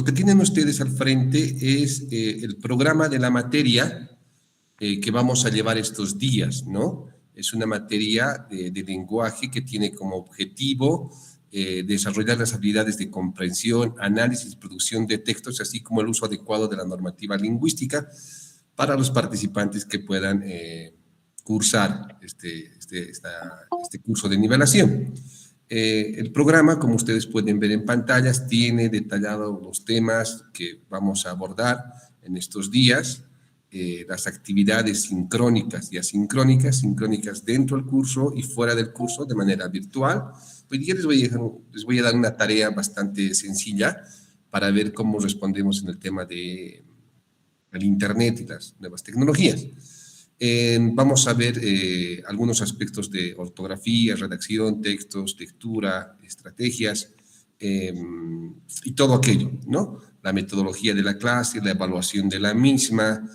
que tienen ustedes al frente es el programa de la materia que vamos a llevar estos días, ¿no? Es una materia de lenguaje que tiene como objetivo desarrollar las habilidades de comprensión, análisis y producción de textos, así como el uso adecuado de la normativa lingüística para los participantes que puedan cursar este curso de nivelación. El programa, como ustedes pueden ver en pantallas, tiene detallados los temas que vamos a abordar en estos días, las actividades sincrónicas y asincrónicas, sincrónicas dentro del curso y fuera del curso de manera virtual. Hoy día les voy a dar una tarea bastante sencilla para ver cómo respondemos en el tema del Internet y las nuevas tecnologías. Vamos a ver algunos aspectos de ortografía, redacción, textos, lectura, estrategias y todo aquello, ¿no? La metodología de la clase, la evaluación de la misma,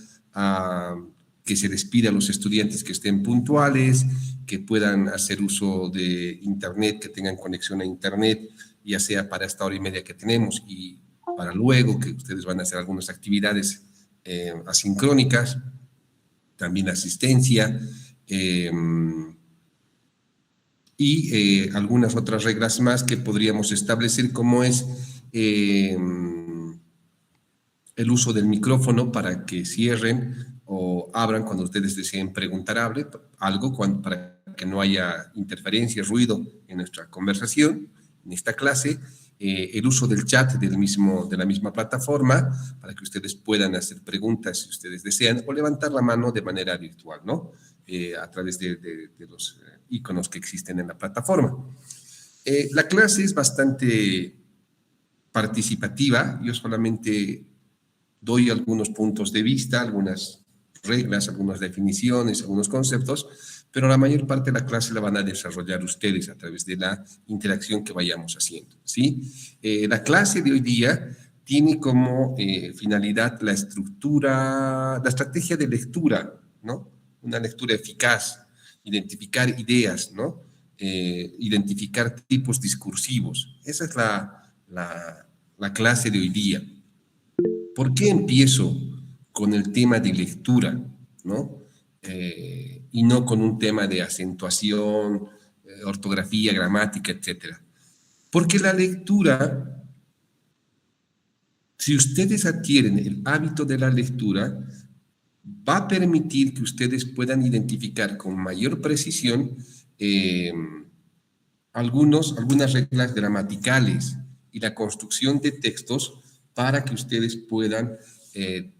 que se les pida a los estudiantes que estén puntuales, que puedan hacer uso de Internet, que tengan conexión a Internet, ya sea para esta hora y media que tenemos y para luego, que ustedes van a hacer algunas actividades asincrónicas, también asistencia y algunas otras reglas más que podríamos establecer, como es el uso del micrófono para que cierren o abran cuando ustedes deseen preguntar algo, para que no haya interferencia, ruido en nuestra conversación, en esta clase. El uso del chat de la misma plataforma para que ustedes puedan hacer preguntas si ustedes desean o levantar la mano de manera virtual, ¿no? A través de los iconos que existen en la plataforma. La clase es bastante participativa. Yo solamente doy algunos puntos de vista, algunas reglas, algunas definiciones, algunos conceptos, pero la mayor parte de la clase la van a desarrollar ustedes a través de la interacción que vayamos haciendo, ¿sí? La clase de hoy día tiene como finalidad la estrategia de lectura, ¿no? Una lectura eficaz, identificar ideas, ¿no? Identificar tipos discursivos. Esa es la clase de hoy día. ¿Por qué empiezo con el tema de lectura, ¿no? Y no con un tema de acentuación, ortografía, gramática, etcétera? Porque la lectura, si ustedes adquieren el hábito de la lectura, va a permitir que ustedes puedan identificar con mayor precisión algunas reglas gramaticales y la construcción de textos para que ustedes puedan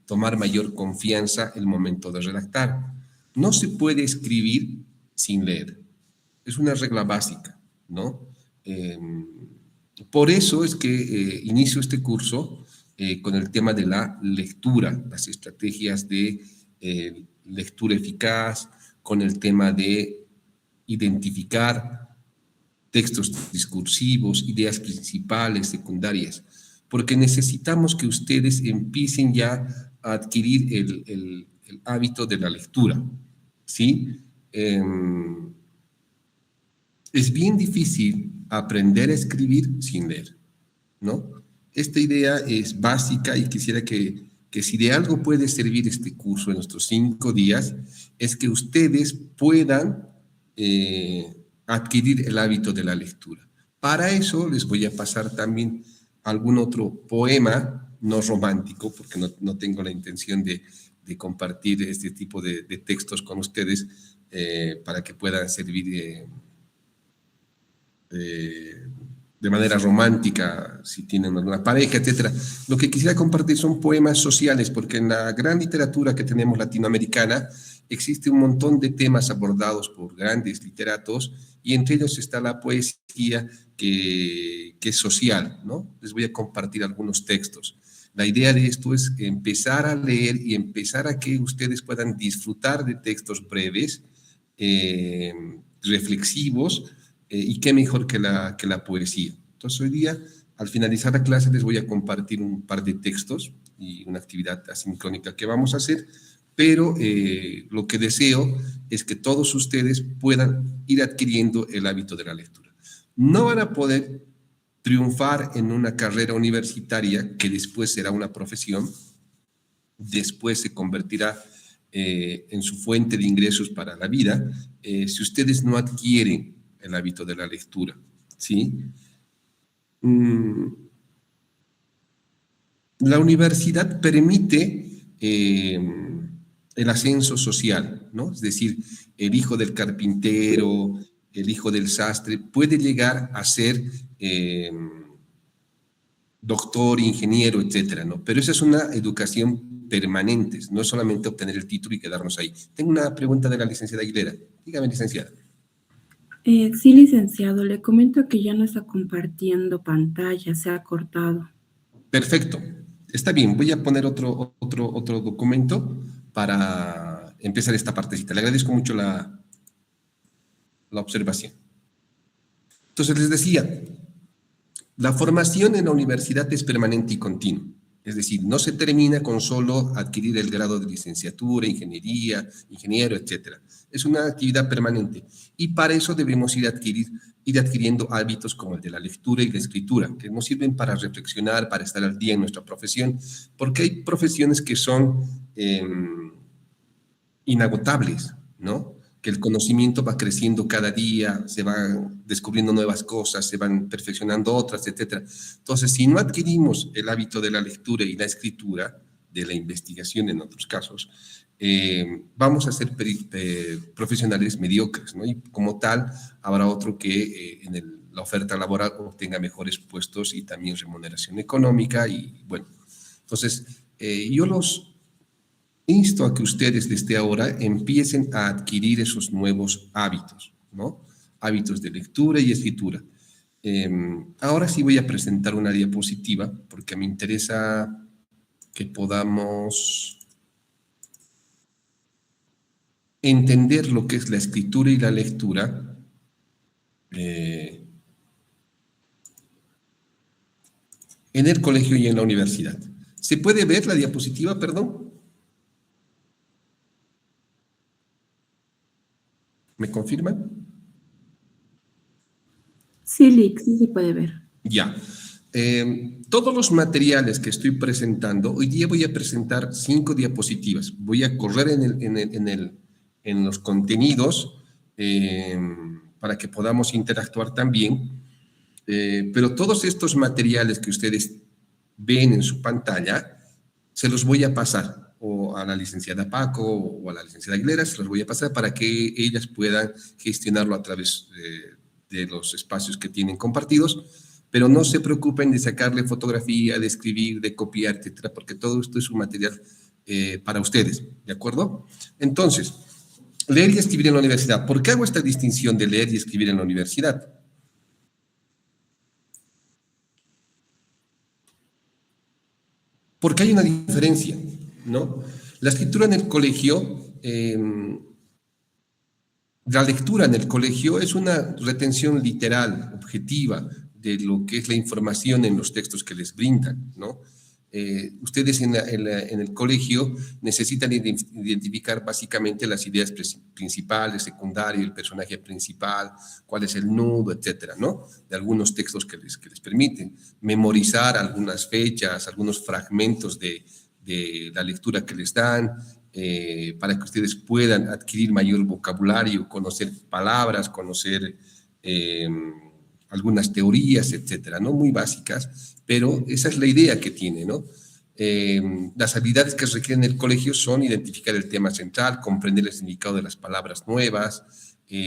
tomar mayor confianza en el momento de redactar. No se puede escribir sin leer. Es una regla básica, ¿no? Por eso es que inicio este curso con el tema de la lectura, las estrategias de lectura eficaz, con el tema de identificar textos discursivos, ideas principales, secundarias, porque necesitamos que ustedes empiecen ya a adquirir el hábito de la lectura, ¿sí? Es bien difícil aprender a escribir sin leer, ¿no? Esta idea es básica y quisiera que si de algo puede servir este curso en estos 5 días, es que ustedes puedan adquirir el hábito de la lectura. Para eso les voy a pasar también algún otro poema, no romántico, porque no tengo la intención de compartir este tipo de textos con ustedes para que puedan servir de manera romántica, si tienen alguna pareja, etc. Lo que quisiera compartir son poemas sociales, porque en la gran literatura que tenemos latinoamericana existe un montón de temas abordados por grandes literatos y entre ellos está la poesía que es social, ¿no? Les voy a compartir algunos textos. La idea de esto es empezar a leer y empezar a que ustedes puedan disfrutar de textos breves, reflexivos, y qué mejor que la poesía. Entonces hoy día, al finalizar la clase, les voy a compartir un par de textos y una actividad asincrónica que vamos a hacer, pero lo que deseo es que todos ustedes puedan ir adquiriendo el hábito de la lectura. No van a poder triunfar en una carrera universitaria que después será una profesión, después se convertirá en su fuente de ingresos para la vida, si ustedes no adquieren el hábito de la lectura, ¿sí? La universidad permite el ascenso social, ¿no? Es decir, el hijo del carpintero, el hijo del sastre, puede llegar a ser doctor, ingeniero, etcétera, ¿no? Pero esa es una educación permanente, no es solamente obtener el título y quedarnos ahí. Tengo una pregunta de la licenciada Aguilera. Dígame, licenciada. Sí, licenciado, le comento que ya no está compartiendo pantalla, se ha cortado. Perfecto. Está bien, voy a poner otro documento para empezar esta partecita. Le agradezco mucho la observación. Entonces les decía, la formación en la universidad es permanente y continua. Es decir, no se termina con solo adquirir el grado de licenciatura, ingeniería, ingeniero, etcétera. Es una actividad permanente y para eso debemos ir adquiriendo hábitos como el de la lectura y la escritura, que nos sirven para reflexionar, para estar al día en nuestra profesión, porque hay profesiones que son inagotables, ¿no? Que el conocimiento va creciendo cada día, se van descubriendo nuevas cosas, se van perfeccionando otras, etcétera. Entonces, si no adquirimos el hábito de la lectura y la escritura, de la investigación en otros casos, vamos a ser profesionales mediocres, ¿no? Y como tal, habrá otro que en la oferta laboral obtenga mejores puestos y también remuneración económica y bueno. Entonces, yo los insto a que ustedes desde ahora empiecen a adquirir esos nuevos hábitos, ¿no? Hábitos de lectura y escritura. Ahora sí voy a presentar una diapositiva porque me interesa que podamos entender lo que es la escritura y la lectura en el colegio y en la universidad. ¿Se puede ver la diapositiva, perdón? ¿Me confirman? Sí, Lick, sí se puede ver. Ya. Todos los materiales que estoy presentando, hoy día voy a presentar 5 diapositivas. Voy a correr en los contenidos para que podamos interactuar también. Pero todos estos materiales que ustedes ven en su pantalla, se los voy a pasar o a la licenciada Paco o a la licenciada Aguilera, se los voy a pasar para que ellas puedan gestionarlo a través de los espacios que tienen compartidos, pero no se preocupen de sacarle fotografía, de escribir, de copiar, etcétera, porque todo esto es un material para ustedes, ¿de acuerdo? Entonces, leer y escribir en la universidad. ¿Por qué hago esta distinción de leer y escribir en la universidad? Porque hay una diferencia, ¿no? La escritura en el colegio, la lectura en el colegio es una retención literal, objetiva, de lo que es la información en los textos que les brindan, ¿no? Ustedes en el colegio necesitan identificar básicamente las ideas principales, secundarias, el personaje principal, cuál es el nudo, etcétera, ¿no? De algunos textos que les permiten memorizar algunas fechas, algunos fragmentos de la lectura que les dan, para que ustedes puedan adquirir mayor vocabulario, conocer palabras, conocer algunas teorías, etcétera, ¿no? Muy básicas, pero esa es la idea que tiene, ¿no? Las habilidades que requieren el colegio son identificar el tema central, comprender el significado de las palabras nuevas,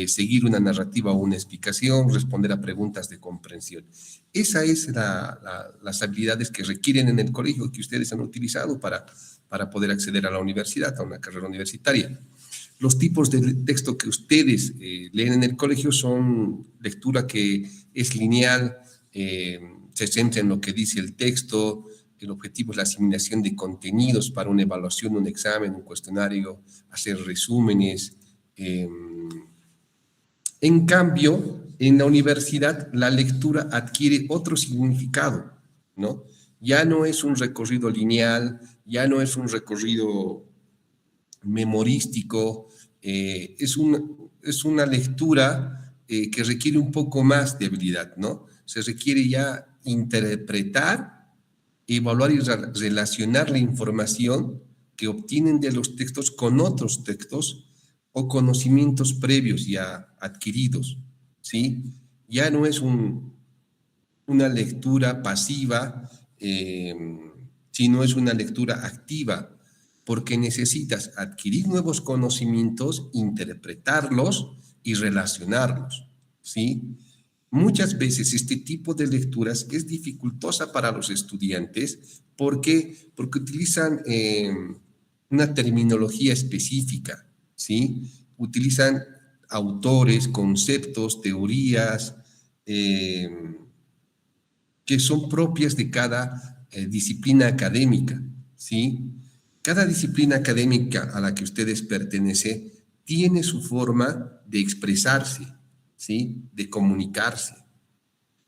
seguir una narrativa o una explicación, responder a preguntas de comprensión. Esas es las habilidades que requieren en el colegio que ustedes han utilizado para poder acceder a la universidad, a una carrera universitaria. Los tipos de texto que ustedes leen en el colegio son lectura que es lineal, se centra en lo que dice el texto, el objetivo es la asimilación de contenidos para una evaluación, un examen, un cuestionario, hacer resúmenes. En cambio, en la universidad la lectura adquiere otro significado, ¿no? Ya no es un recorrido lineal, ya no es un recorrido memorístico, es una lectura que requiere un poco más de habilidad, ¿no? Se requiere ya interpretar, evaluar y relacionar la información que obtienen de los textos con otros textos o conocimientos previos ya adquiridos, ¿sí? Ya no es una lectura pasiva, sino es una lectura activa, porque necesitas adquirir nuevos conocimientos, interpretarlos y relacionarlos, ¿sí? Muchas veces este tipo de lecturas es dificultosa para los estudiantes porque utilizan una terminología específica, ¿sí? Utilizan autores, conceptos, teorías que son propias de cada disciplina académica, ¿sí? Cada disciplina académica a la que ustedes pertenecen tiene su forma de expresarse, ¿sí? De comunicarse.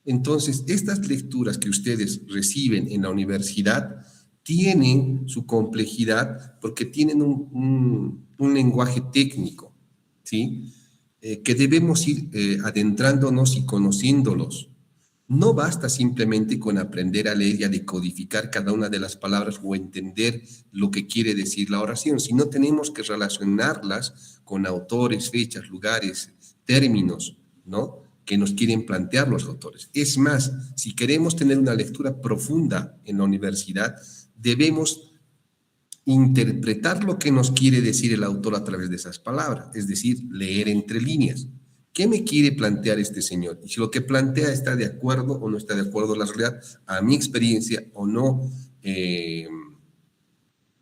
Entonces, estas lecturas que ustedes reciben en la universidad tienen su complejidad porque tienen un lenguaje técnico, ¿sí? Que debemos ir adentrándonos y conociéndolos. No basta simplemente con aprender a leer y a decodificar cada una de las palabras o entender lo que quiere decir la oración, sino tenemos que relacionarlas con autores, fechas, lugares, términos, ¿no? Que nos quieren plantear los autores. Es más, si queremos tener una lectura profunda en la universidad, debemos interpretar lo que nos quiere decir el autor a través de esas palabras, es decir, leer entre líneas. ¿Qué me quiere plantear este señor? Y si lo que plantea está de acuerdo o no está de acuerdo a la realidad, a mi experiencia o no,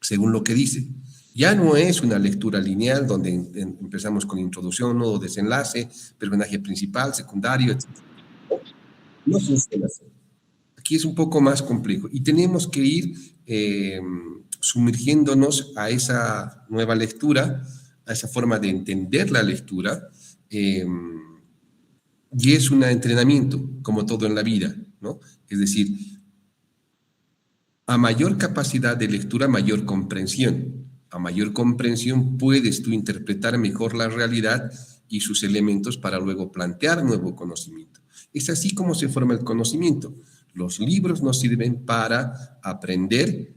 según lo que dice. Ya no es una lectura lineal donde empezamos con introducción, nodo, desenlace, personaje principal, secundario, etc. No funciona así. Aquí es un poco más complejo y tenemos que ir sumergiéndonos a esa nueva lectura, a esa forma de entender la lectura, y es un entrenamiento, como todo en la vida, ¿no? Es decir, a mayor capacidad de lectura, mayor comprensión. A mayor comprensión puedes tú interpretar mejor la realidad y sus elementos para luego plantear nuevo conocimiento. Es así como se forma el conocimiento. Los libros nos sirven para aprender,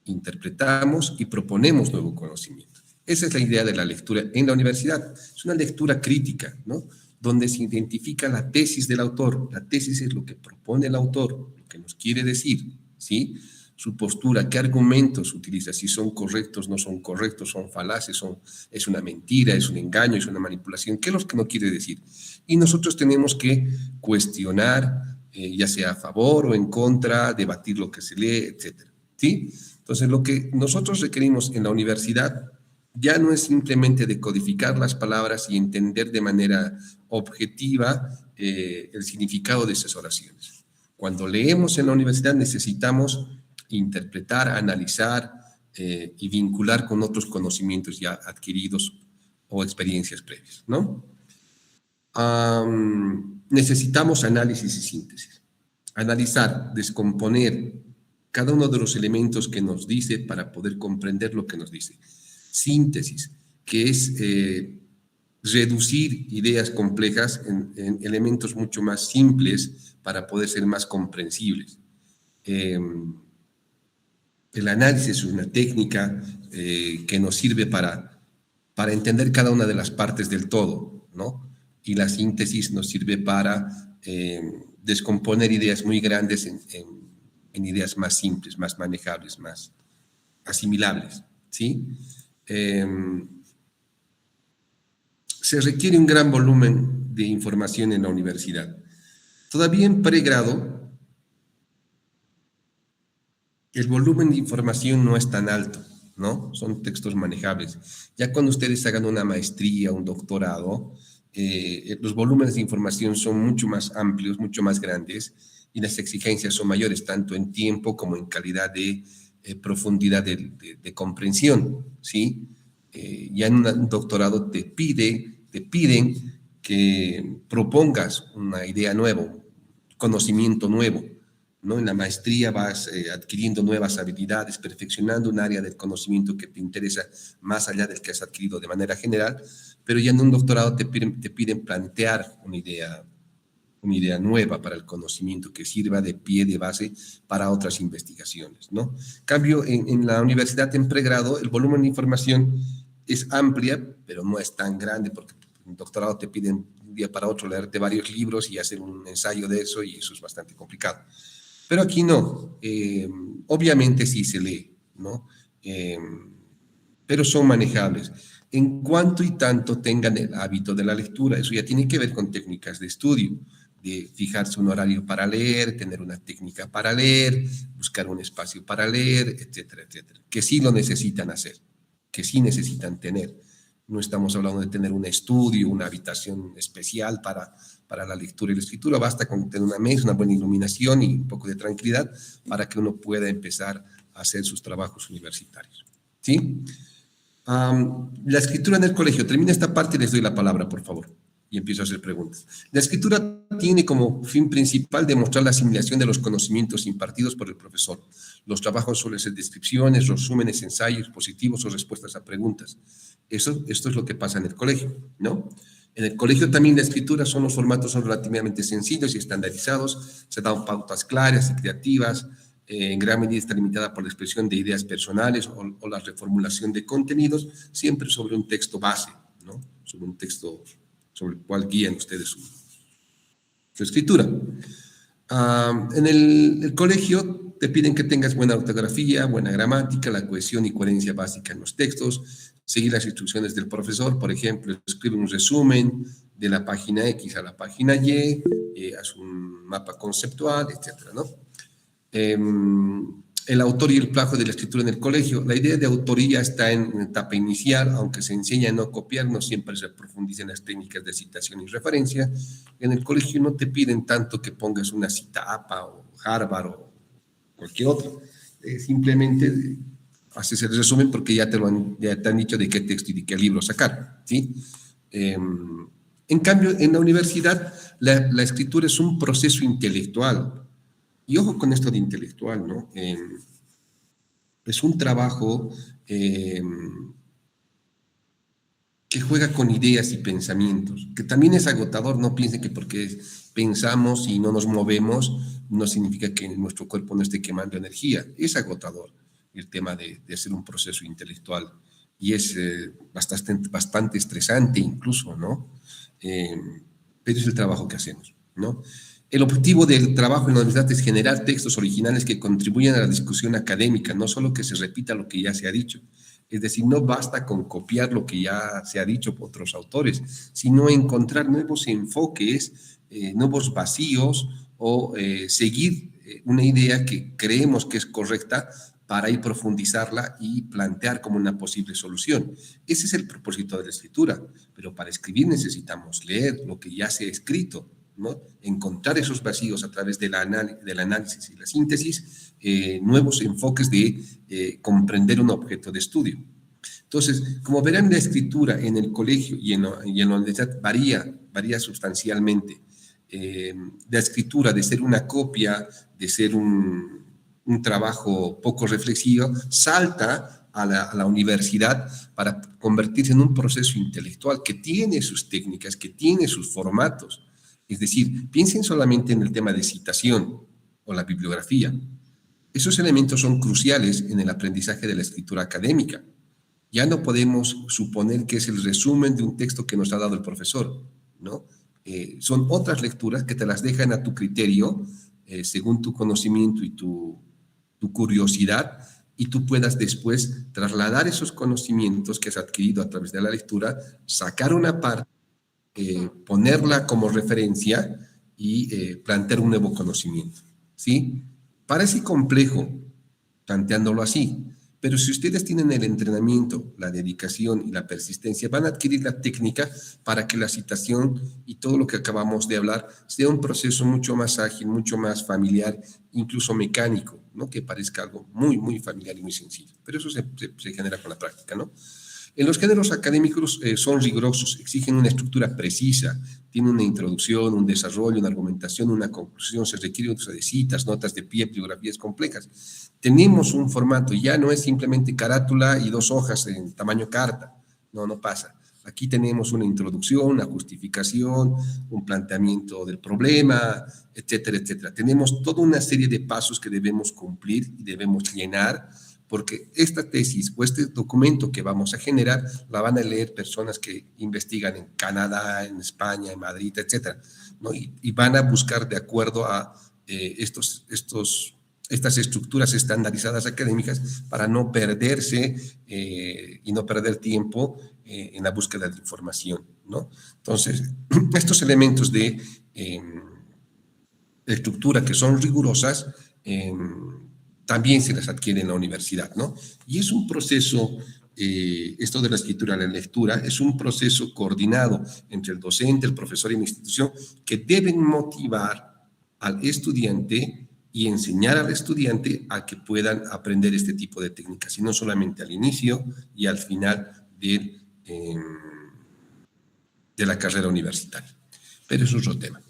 interpretamos y proponemos nuevo conocimiento. Esa es la idea de la lectura en la universidad. Es una lectura crítica, ¿no? Donde se identifica la tesis del autor. La tesis es lo que propone el autor, lo que nos quiere decir, ¿sí? Su postura, qué argumentos utiliza, si son correctos, no son correctos, son falaces, es una mentira, es un engaño, es una manipulación, qué es lo que no quiere decir. Y nosotros tenemos que cuestionar, ya sea a favor o en contra, debatir lo que se lee, etcétera, ¿sí? Entonces, lo que nosotros requerimos en la universidad ya no es simplemente decodificar las palabras y entender de manera objetiva el significado de esas oraciones. Cuando leemos en la universidad necesitamos interpretar, analizar y vincular con otros conocimientos ya adquiridos o experiencias previas, ¿no? Necesitamos análisis y síntesis. Analizar, descomponer cada uno de los elementos que nos dice para poder comprender lo que nos dice. Síntesis, que es reducir ideas complejas en elementos mucho más simples para poder ser más comprensibles. El análisis es una técnica que nos sirve para entender cada una de las partes del todo, ¿no? Y la síntesis nos sirve para descomponer ideas muy grandes en ideas más simples, más manejables, más asimilables, ¿sí? Se requiere un gran volumen de información en la universidad. Todavía en pregrado, el volumen de información no es tan alto, ¿no? Son textos manejables. Ya cuando ustedes hagan una maestría, un doctorado, los volúmenes de información son mucho más amplios, mucho más grandes, y las exigencias son mayores, tanto en tiempo como en calidad de profundidad de comprensión, ¿sí? Ya en un doctorado te piden que propongas una idea nueva, conocimiento nuevo, ¿no? En la maestría vas adquiriendo nuevas habilidades, perfeccionando un área del conocimiento que te interesa más allá del que has adquirido de manera general, pero ya en un doctorado te piden plantear una idea una idea nueva para el conocimiento que sirva de pie, de base para otras investigaciones, ¿no? En cambio, en la universidad en pregrado, el volumen de información es amplia, pero no es tan grande, porque en doctorado te piden de un día para otro leerte varios libros y hacer un ensayo de eso, y eso es bastante complicado. Pero aquí no, obviamente sí se lee, ¿no? Pero son manejables. En cuanto y tanto tengan el hábito de la lectura, eso ya tiene que ver con técnicas de estudio, de fijarse un horario para leer, tener una técnica para leer, buscar un espacio para leer, etcétera, etcétera, que sí lo necesitan hacer, que sí necesitan tener. No estamos hablando de tener un estudio, una habitación especial para la lectura y la escritura, basta con tener una mesa, una buena iluminación y un poco de tranquilidad para que uno pueda empezar a hacer sus trabajos universitarios. ¿Sí? La escritura en el colegio. Termina esta parte y les doy la palabra, por favor, y empiezo a hacer preguntas. La escritura tiene como fin principal demostrar la asimilación de los conocimientos impartidos por el profesor. Los trabajos suelen ser descripciones, resúmenes, ensayos, positivos o respuestas a preguntas. Esto es lo que pasa en el colegio, ¿no? En el colegio también la escritura los formatos son relativamente sencillos y estandarizados, se dan pautas claras y creativas, en gran medida está limitada por la expresión de ideas personales o la reformulación de contenidos, siempre sobre un texto base, ¿no? Sobre un texto sobre el cual guían ustedes su escritura. En el colegio te piden que tengas buena ortografía, buena gramática, la cohesión y coherencia básica en los textos, seguir las instrucciones del profesor, por ejemplo, escribe un resumen de la página X a la página Y, haz un mapa conceptual, etcétera, ¿no? El autor y el plagio de la escritura en el colegio. La idea de autoría está en etapa inicial, aunque se enseña a no copiar, no siempre se profundiza en las técnicas de citación y referencia. En el colegio no te piden tanto que pongas una cita APA o Harvard o cualquier otra. Simplemente haces el resumen porque ya te han dicho de qué texto y de qué libro sacar, ¿sí? En cambio, en la universidad, la escritura es un proceso intelectual. Y ojo con esto de intelectual, ¿no? Es un trabajo que juega con ideas y pensamientos, que también es agotador. No piensen que porque pensamos y no nos movemos, no significa que nuestro cuerpo no esté quemando energía. Es agotador el tema de hacer un proceso intelectual y es bastante estresante incluso, ¿no? Pero es el trabajo que hacemos, ¿no? El objetivo del trabajo en la universidad es generar textos originales que contribuyan a la discusión académica, no solo que se repita lo que ya se ha dicho. Es decir, no basta con copiar lo que ya se ha dicho por otros autores, sino encontrar nuevos enfoques, nuevos vacíos o seguir una idea que creemos que es correcta para ir profundizarla y plantear como una posible solución. Ese es el propósito de la escritura, pero para escribir necesitamos leer lo que ya se ha escrito, ¿no? Encontrar esos vacíos a través del análisis y la síntesis, nuevos enfoques de comprender un objeto de estudio. Entonces, como verán, la escritura en el colegio y en la universidad varía sustancialmente. La escritura, de ser una copia, de ser un trabajo poco reflexivo, salta a la universidad para convertirse en un proceso intelectual que tiene sus técnicas, que tiene sus formatos. Es decir, piensen solamente en el tema de citación o la bibliografía. Esos elementos son cruciales en el aprendizaje de la escritura académica. Ya no podemos suponer que es el resumen de un texto que nos ha dado el profesor, ¿no? Son otras lecturas que te las dejan a tu criterio, según tu conocimiento y tu curiosidad, y tú puedas después trasladar esos conocimientos que has adquirido a través de la lectura, sacar una parte, ponerla como referencia y plantear un nuevo conocimiento, ¿sí? Parece complejo planteándolo así, pero si ustedes tienen el entrenamiento, la dedicación y la persistencia, van a adquirir la técnica para que la citación y todo lo que acabamos de hablar sea un proceso mucho más ágil, mucho más familiar, incluso mecánico, ¿no? Que parezca algo muy, muy familiar y muy sencillo. Pero eso se genera con la práctica, ¿no? En los géneros académicos son rigurosos, exigen una estructura precisa, tienen una introducción, un desarrollo, una argumentación, una conclusión, se requiere uso de citas, notas de pie, bibliografías complejas. Tenemos un formato, ya no es simplemente carátula y 2 hojas en tamaño carta, no pasa. Aquí tenemos una introducción, una justificación, un planteamiento del problema, etcétera, etcétera. Tenemos toda una serie de pasos que debemos cumplir y debemos llenar, porque esta tesis o este documento que vamos a generar la van a leer personas que investigan en Canadá, en España, en Madrid, etcétera, ¿no? Y van a buscar de acuerdo a estas estructuras estandarizadas académicas para no perderse y no perder tiempo en la búsqueda de información, ¿no? Entonces, estos elementos de estructura que son rigurosas también se las adquiere en la universidad, ¿no? Y es un proceso, esto de la escritura a la lectura, es un proceso coordinado entre el docente, el profesor y la institución que deben motivar al estudiante y enseñar al estudiante a que puedan aprender este tipo de técnicas, y no solamente al inicio y al final de la carrera universitaria. Pero eso es otro tema.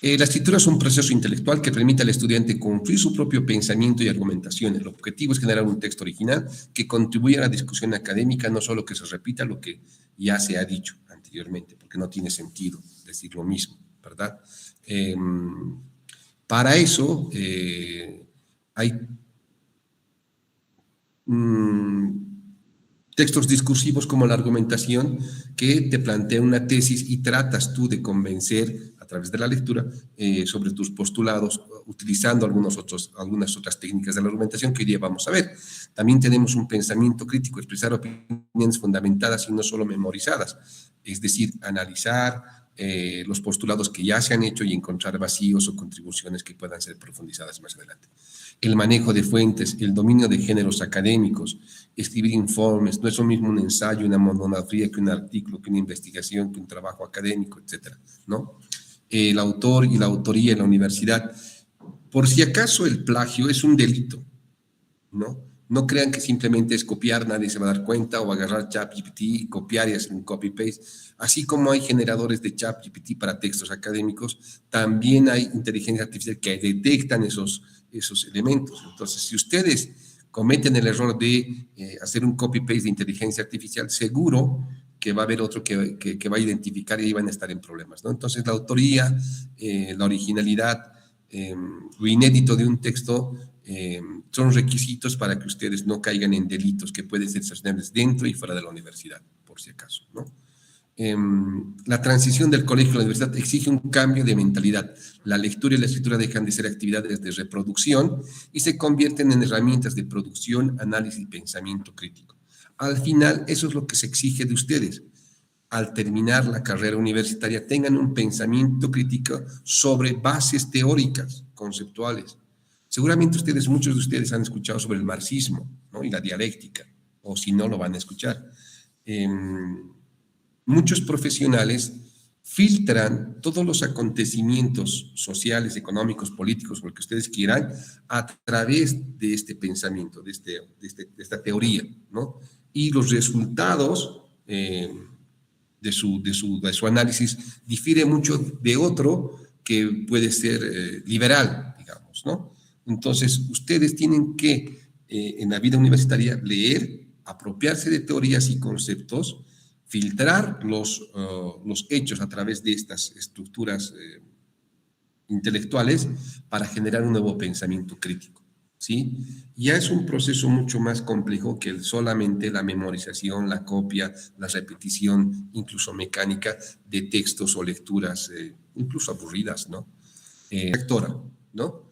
La escritura es un proceso intelectual que permite al estudiante construir su propio pensamiento y argumentación. El objetivo es generar un texto original que contribuya a la discusión académica, no solo que se repita lo que ya se ha dicho anteriormente, porque no tiene sentido decir lo mismo, ¿verdad? Para eso hay textos discursivos como la argumentación que te plantea una tesis y tratas tú de convencer a través de la lectura sobre tus postulados, utilizando algunas otras técnicas de la argumentación que hoy día vamos a ver. También tenemos un pensamiento crítico, expresar opiniones fundamentadas y no solo memorizadas, es decir, analizar los postulados que ya se han hecho y encontrar vacíos o contribuciones que puedan ser profundizadas más adelante. El manejo de fuentes, el dominio de géneros académicos, escribir informes, no es lo mismo un ensayo, una monografía que un artículo, que una investigación, que un trabajo académico, etcétera, ¿no? El autor y la autoría en la universidad. Por si acaso el plagio es un delito, ¿no? No crean que simplemente es copiar, nadie se va a dar cuenta, o agarrar ChatGPT, copiar y hacer un copy-paste. Así como hay generadores de ChatGPT para textos académicos, también hay inteligencia artificial que detectan esos elementos. Entonces, si ustedes cometen el error de hacer un copy-paste de inteligencia artificial, seguro que va a haber otro que va a identificar y van a estar en problemas, ¿no? Entonces, la autoría, la originalidad, lo inédito de un texto son requisitos para que ustedes no caigan en delitos que pueden ser sancionables dentro y fuera de la universidad, por si acaso, ¿no? La transición del colegio a la universidad exige un cambio de mentalidad. La lectura y la escritura dejan de ser actividades de reproducción y se convierten en herramientas de producción, análisis y pensamiento crítico. Al final, eso es lo que se exige de ustedes. Al terminar la carrera universitaria, tengan un pensamiento crítico sobre bases teóricas, conceptuales. Seguramente muchos de ustedes han escuchado sobre el marxismo, ¿no? Y la dialéctica, o si no, lo van a escuchar. Muchos profesionales filtran todos los acontecimientos sociales, económicos, políticos, o lo que ustedes quieran, a través de este pensamiento, de esta teoría, ¿no? Y los resultados de su análisis difiere mucho de otro que puede ser liberal, digamos, ¿no? Entonces, ustedes tienen que, en la vida universitaria, leer, apropiarse de teorías y conceptos, filtrar los hechos a través de estas estructuras intelectuales para generar un nuevo pensamiento crítico, ¿sí? Ya es un proceso mucho más complejo que solamente la memorización, la copia, la repetición, incluso mecánica de textos o lecturas, incluso aburridas, ¿no? Lectora, ¿no?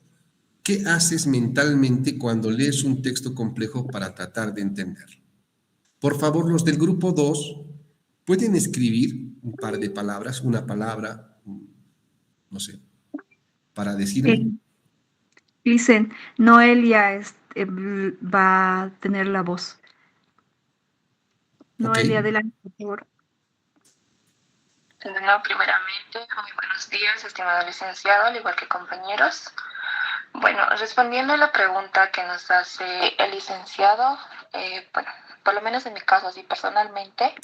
¿Qué haces mentalmente cuando lees un texto complejo para tratar de entenderlo? Por favor, los del grupo 2 pueden escribir un par de palabras, una palabra, no sé, para decirme. Dicen, Noelia va a tener la voz. Ok. Noelia, adelante, por favor. Bueno, primeramente, muy buenos días, estimado licenciado, al igual que compañeros. Bueno, respondiendo a la pregunta que nos hace el licenciado, bueno, por lo menos en mi caso, así personalmente,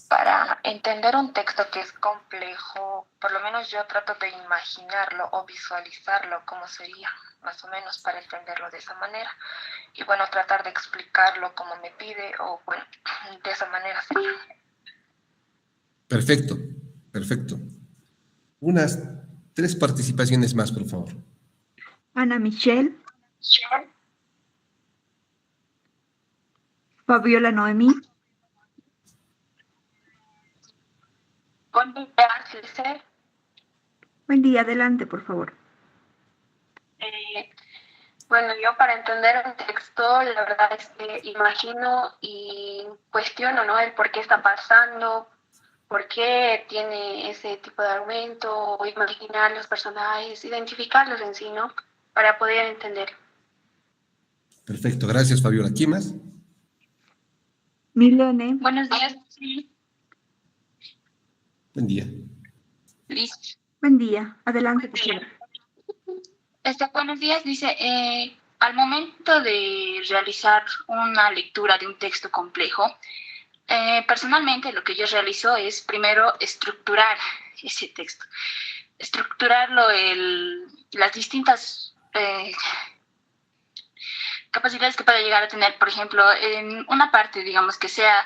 para entender un texto que es complejo, por lo menos yo trato de imaginarlo o visualizarlo como sería, más o menos, para entenderlo de esa manera. Y bueno, tratar de explicarlo como me pide, o bueno, de esa manera sería. Perfecto, perfecto. Unas 3 participaciones más, por favor. Ana Michelle, Fabiola Noemí, Buen día, César. buen día, adelante, por favor. Bueno, yo para entender un texto, la verdad es que imagino y cuestiono, ¿no? El por qué está pasando, por qué tiene ese tipo de argumento, o imaginar los personajes, identificarlos en sí, ¿no? Para poder entender. Perfecto, gracias, Fabiola. ¿Quién más? Milene, Buenos días, sí. Buen día. Liz. buen día, adelante, por favor. Buenos días, dice, al momento de realizar una lectura de un texto complejo, personalmente lo que yo realizo es primero estructurar ese texto, estructurarlo, las distintas capacidades que puede llegar a tener, por ejemplo, en una parte, digamos, que sea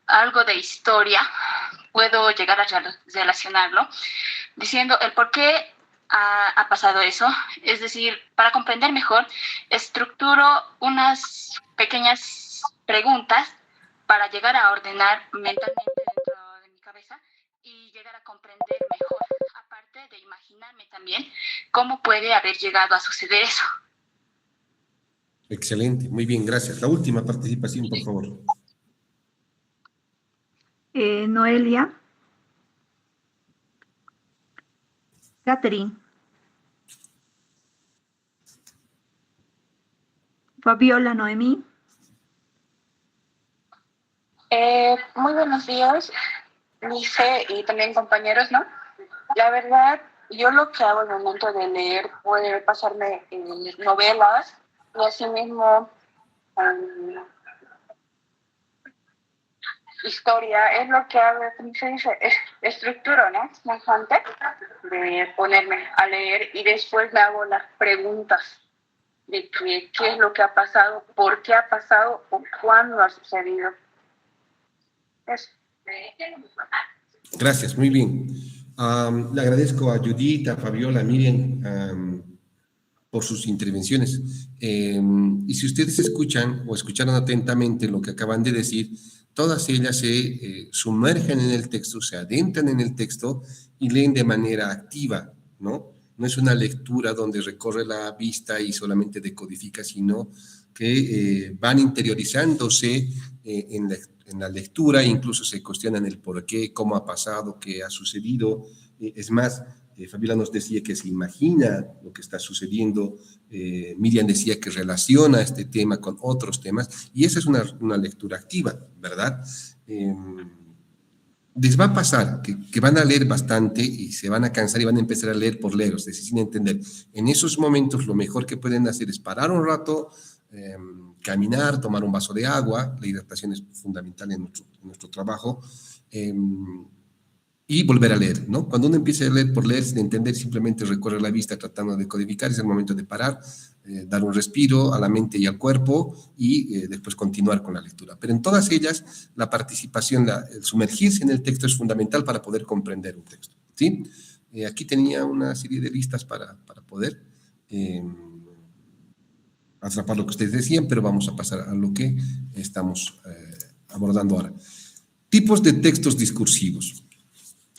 algo de historia, puedo llegar a relacionarlo diciendo el por qué ha pasado eso. Es decir, para comprender mejor, estructuro unas pequeñas preguntas para llegar a ordenar mentalmente dentro de mi cabeza y llegar a comprender mejor, aparte de imaginarme también cómo puede haber llegado a suceder eso. Excelente, muy bien, gracias. La última participación, por favor. Noelia, Catherine, Fabiola Noemí, Muy buenos días, Lice y también compañeros, ¿no? La verdad, yo lo que hago al momento de leer puede pasarme en novelas y asimismo historia, es lo que hago, como se dice, estructuro, ¿no? Bastante de ponerme a leer y después me hago las preguntas de qué es lo que ha pasado, por qué ha pasado o cuándo ha sucedido. Eso. Gracias, muy bien. Le agradezco a Judith, a Fabiola, a Miriam, por sus intervenciones. Y si ustedes escuchan o escucharon atentamente lo que acaban de decir, todas ellas se sumergen en el texto, se adentran en el texto y leen de manera activa, ¿no? No es una lectura donde recorre la vista y solamente decodifica, sino que van interiorizándose en la lectura, incluso se cuestionan el por qué, cómo ha pasado, qué ha sucedido. Es más, Fabiola nos decía que se imagina lo que está sucediendo, Miriam decía que relaciona este tema con otros temas, y esa es una lectura activa, ¿verdad? Les va a pasar que van a leer bastante y se van a cansar y van a empezar a leer por leer, es decir, sin entender. En esos momentos lo mejor que pueden hacer es parar un rato, caminar, tomar un vaso de agua, la hidratación es fundamental en nuestro trabajo, y volver a leer, ¿no? Cuando uno empieza a leer por leer, sin entender, simplemente recorre la vista tratando de codificar, es el momento de parar, dar un respiro a la mente y al cuerpo y después continuar con la lectura. Pero en todas ellas, la participación, el sumergirse en el texto es fundamental para poder comprender un texto, ¿sí? Aquí tenía una serie de listas para poder atrapar lo que ustedes decían, pero vamos a pasar a lo que estamos abordando ahora. Tipos de textos discursivos.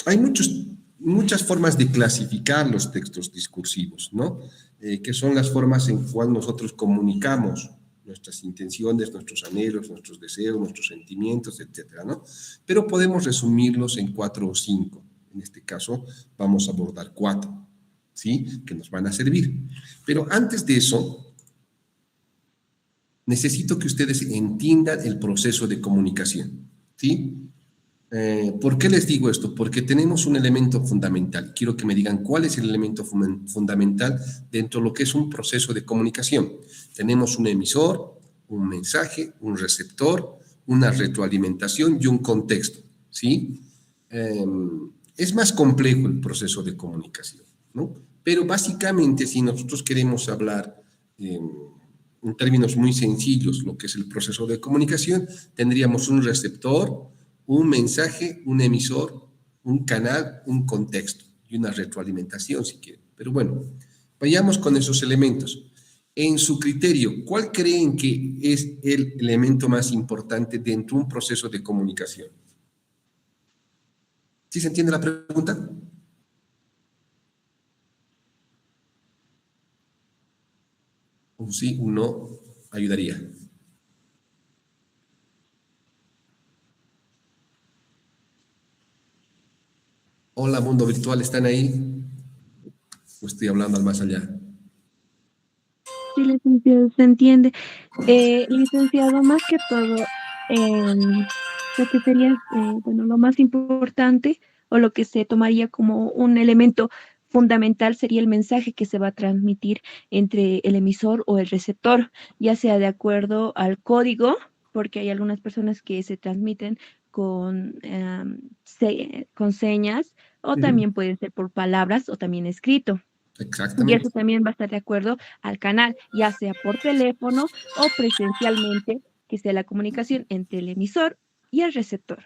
Hay muchas formas de clasificar los textos discursivos, ¿no? Que son las formas en cuales nosotros comunicamos nuestras intenciones, nuestros anhelos, nuestros deseos, nuestros sentimientos, etcétera, ¿no? Pero podemos resumirlos en 4 o 5. En este caso, vamos a abordar 4, ¿sí? Que nos van a servir. Pero antes de eso, necesito que ustedes entiendan el proceso de comunicación, ¿sí? ¿Por qué les digo esto? Porque tenemos un elemento fundamental. Quiero que me digan cuál es el elemento fundamental dentro de lo que es un proceso de comunicación. Tenemos un emisor, un mensaje, un receptor, una retroalimentación y un contexto, ¿sí? Es más complejo el proceso de comunicación, ¿no? Pero básicamente, si nosotros queremos hablar en términos muy sencillos lo que es el proceso de comunicación, tendríamos un receptor, un mensaje, un emisor un canal, un contexto y una retroalimentación si quieren. Pero bueno, vayamos con esos elementos. En su criterio, ¿cuál creen que es el elemento más importante dentro de un proceso de comunicación? ¿Sí se entiende la pregunta? Un sí, un no ayudaría. Hola, mundo virtual, ¿están ahí? ¿O estoy hablando al más allá? Sí, licenciado, se entiende. Licenciado, más que todo, lo que sería, bueno, lo más importante o lo que se tomaría como un elemento fundamental sería el mensaje que se va a transmitir entre el emisor o el receptor, ya sea de acuerdo al código, porque hay algunas personas que se transmiten con señas, o también pueden ser por palabras o también escrito. Y Exactamente. eso también va a estar de acuerdo al canal, ya sea por teléfono o presencialmente, que sea la comunicación entre el emisor y el receptor.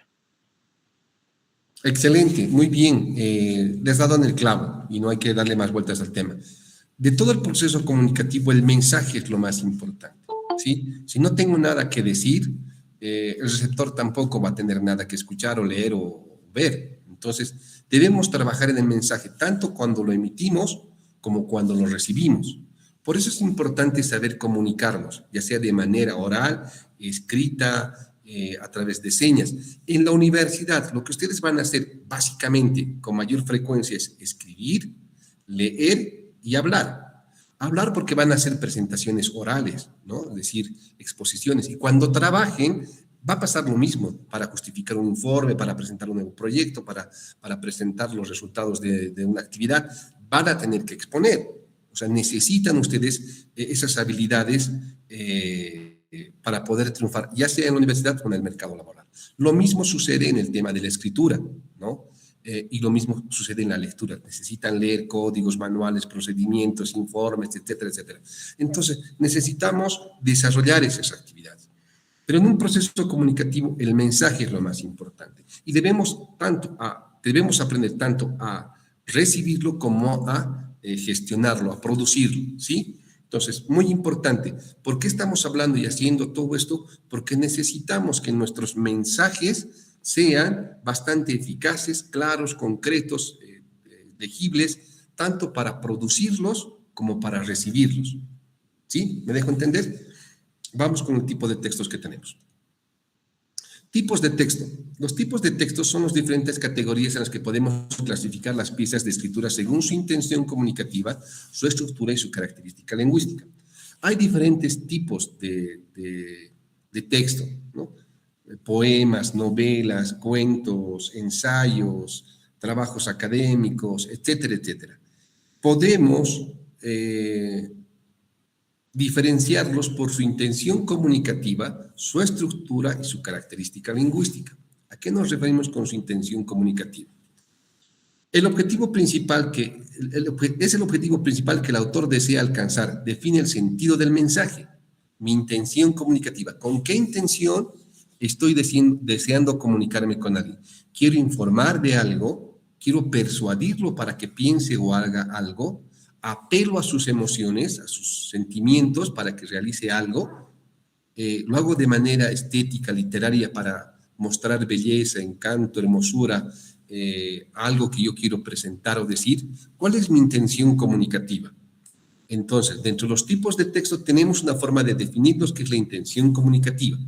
Excelente, muy bien. Les has dado en el clavo y no hay que darle más vueltas al tema. De todo el proceso comunicativo, el mensaje es lo más importante, ¿sí? Si no tengo nada que decir, el receptor tampoco va a tener nada que escuchar o leer o ver. Entonces, debemos trabajar en el mensaje tanto cuando lo emitimos como cuando lo recibimos. Por eso es importante saber comunicarnos, ya sea de manera oral, escrita, a través de señas. En la universidad, lo que ustedes van a hacer básicamente con mayor frecuencia es escribir, leer y hablar. Hablar porque van a hacer presentaciones orales, ¿no? Es decir, exposiciones. Y cuando trabajen, va a pasar lo mismo para justificar un informe, para presentar un nuevo proyecto, para presentar los resultados de una actividad. Van a tener que exponer. O sea, necesitan ustedes esas habilidades para poder triunfar, ya sea en la universidad o en el mercado laboral. Lo mismo sucede en el tema de la escritura, ¿no? Y lo mismo sucede en la lectura. Necesitan leer códigos, manuales, procedimientos, informes, etcétera, etcétera. Entonces, necesitamos desarrollar esas actividades. Pero en un proceso comunicativo, el mensaje es lo más importante. Y debemos aprender tanto a recibirlo como a gestionarlo, a producirlo, ¿sí? Entonces, muy importante, ¿por qué estamos hablando y haciendo todo esto? Porque necesitamos que nuestros mensajes sean bastante eficaces, claros, concretos, legibles, tanto para producirlos como para recibirlos. ¿Sí? ¿Me dejo entender? Vamos con el tipo de textos que tenemos. Tipos de texto. Los tipos de texto son las diferentes categorías en las que podemos clasificar las piezas de escritura según su intención comunicativa, su estructura y su característica lingüística. Hay diferentes tipos de texto, ¿no? Poemas, novelas, cuentos, ensayos, trabajos académicos, etcétera, etcétera. Podemos diferenciarlos por su intención comunicativa, su estructura y su característica lingüística. ¿A qué nos referimos con su intención comunicativa? Es el objetivo principal que el autor desea alcanzar. Define el sentido del mensaje. Mi intención comunicativa. ¿Con qué intención estoy deseando comunicarme con alguien? Quiero informar de algo, quiero persuadirlo para que piense o haga algo, apelo a sus emociones, a sus sentimientos para que realice algo, lo hago de manera estética, literaria, para mostrar belleza, encanto, hermosura, algo que yo quiero presentar o decir. ¿Cuál es mi intención comunicativa? Entonces, dentro de los tipos de texto tenemos una forma de definirlos, que es la intención comunicativa.